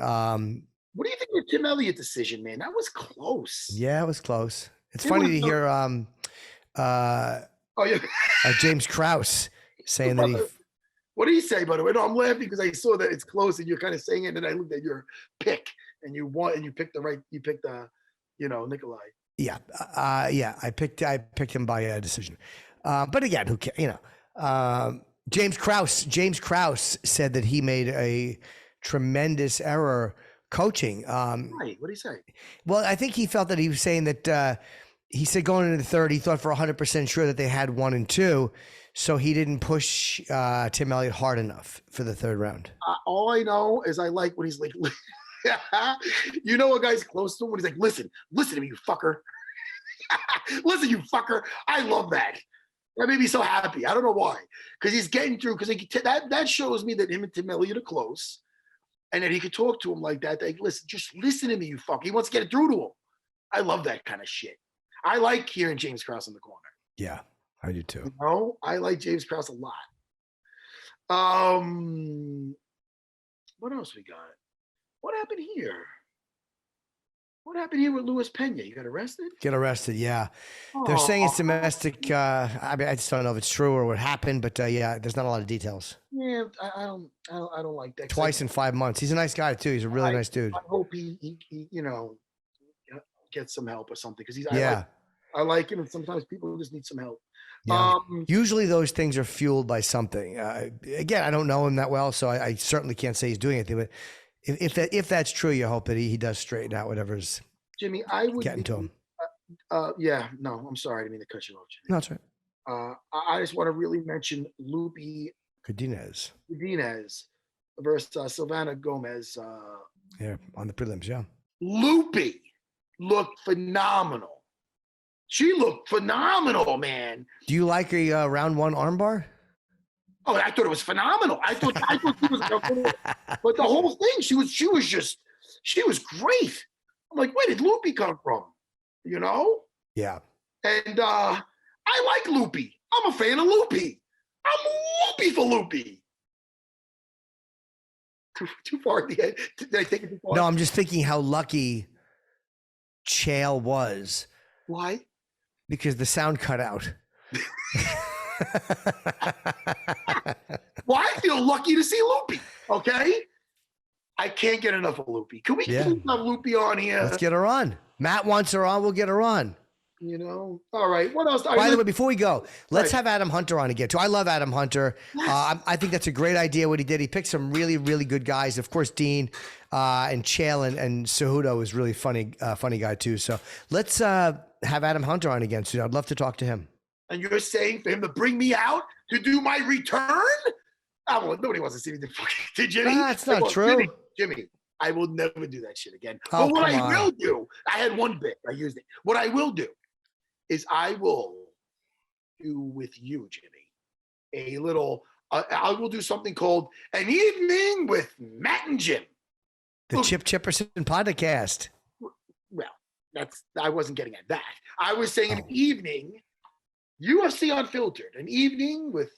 What do you think of the Tim Elliott decision, man? That was close. Yeah, it was close. It's funny to hear James Krause saying that he. What did he say, by the way? No, I'm laughing because I saw that it's close and you're kind of saying it, and I looked at your pick and you picked Nikolai. Yeah, I picked him by a decision. But again, who cares? You know, James Krause said that he made a tremendous error coaching. Right. What did he say? Well, I think he felt that he was saying that he said going into the third, he thought for 100% sure that they had 1 and 2. So he didn't push Tim Elliott hard enough for the third round. All I know is I like when he's like, you know, a guy's close to him when he's like, listen to me, you fucker. Listen, you fucker. I love that. That made me so happy. I don't know why. Because he's getting through. Because that shows me that him and Tim Elliott are close. And that he could talk to him like that. Like, listen, just listen to me, you fucker. He wants to get it through to him. I love that kind of shit. I like hearing James Krause in the corner. Yeah, I do too. You know, I like James Krause a lot. What else we got? What happened here? What happened here with Luis Pena? You got arrested? Get arrested, yeah. They're saying it's domestic. I mean, I just don't know if it's true or what happened, but yeah, there's not a lot of details. Yeah, I don't like that. Twice in 5 months. He's a nice guy too. He's a really nice dude. I hope he you know, gets some help or something because I like him, and sometimes people just need some help. Yeah. Usually those things are fueled by something. Again, I don't know him that well, so I certainly can't say he's doing anything. But if that's true, you hope that he does straighten out whatever's Jimmy. I would getting to him. Yeah, no, I'm sorry. I didn't mean to cut you off, Jimmy. No, that's right. I just want to really mention Lupi Godinez versus Silvana Gomez. Yeah, on the prelims, yeah. Lupi looked phenomenal. She looked phenomenal, man. Do you like a round 1 armbar? Oh, I thought it was phenomenal. I thought she was, but the whole thing, she was great. I'm like, where did Lupi come from? You know? Yeah. And I like Lupi. I'm a fan of Lupi. I'm Lupi for Lupi. Too far at the end. Did I take it too far? No, I'm just thinking how lucky Chael was. Why? Because the sound cut out. Well, I feel lucky to see Lupi. Okay, I can't get enough of Lupi. Can we have Lupi on here? Let's get her on. Matt wants her on. We'll get her on. You know. All right. What else? By the way, before we go, let's have Adam Hunter on again too. I love Adam Hunter. Yes. I think that's a great idea what he did. He picked some really, really good guys. Of course, Dean and Chael and Cejudo is really funny guy too. So let's have Adam Hunter on again soon. I'd love to talk to him. And you're saying for him to bring me out to do my return? Nobody wants to see me do fucking Jimmy. That's not true. Jimmy, I will never do that shit again. Oh, but what I will do, I had one bit, I used it. What I will do is I will do with you, Jimmy, a little, I will do something called An Evening with Matt and Jim. The Chip Chipperson podcast. Well, I wasn't getting at that. I was saying an evening, UFC Unfiltered, an evening with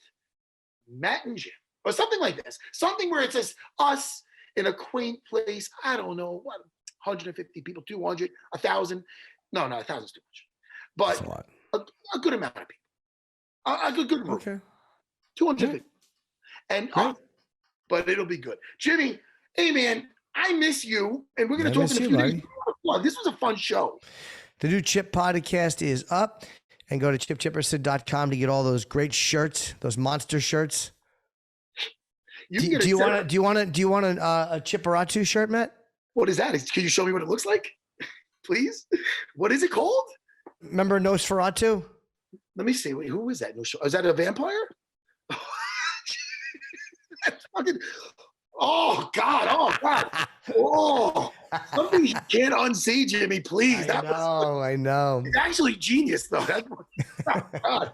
Matt and Jim, or something like this. Something where it says us in a quaint place. I don't know, what, 150 people, 200, 1,000. No, 1,000 is too much. But a good amount of people. A good group. Okay. 250. And but it'll be good. Jimmy, hey man, I miss you. And we're going to talk in a few days. This was a fun show. The new Chip podcast is up. And go to chipchipperson.com to get all those great shirts, those monster shirts. Do you want a Chipperatu shirt, Matt? What is that? Can you show me what it looks like, please? What is it called? Remember Nosferatu? Let me see. Wait, who is that? Is that a vampire? That's fucking. Oh God! Oh God! Oh, something you can't unsee, Jimmy. Please. I know. It's actually genius, though. God.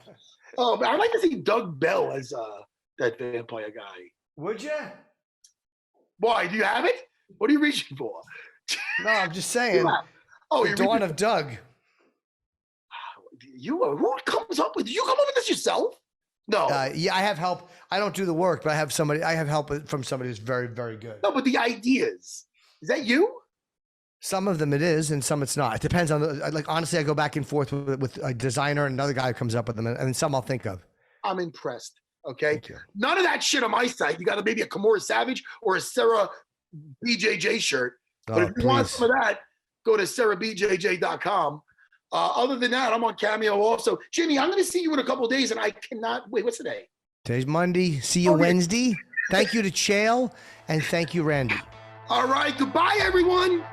Oh, man, I'd like to see Doug Bell as that vampire guy. Would you? Why? Do you have it? What are you reaching for? No, I'm just saying. Oh, the Dawn of Doug. Who comes up with? Did you come up with this yourself? No. Yeah, I have help. I don't do the work, but I have somebody. I have help from somebody who's very, very good. No, but the ideas. Is that you? Some of them it is, and some it's not. It depends on the, like, honestly, I go back and forth with a designer and another guy who comes up with them, and some I'll think of. I'm impressed. Okay. Thank you. None of that shit on my site. You got maybe a Kimura Savage or a Sarah BJJ shirt. But if you want some of that, go to sarahbjj.com. Other than that, I'm on Cameo also. Jimmy, I'm going to see you in a couple of days, and I cannot wait. What's today? Today's Monday. See you Wednesday. Thank you to Chael, and thank you, Randy. All right. Goodbye, everyone.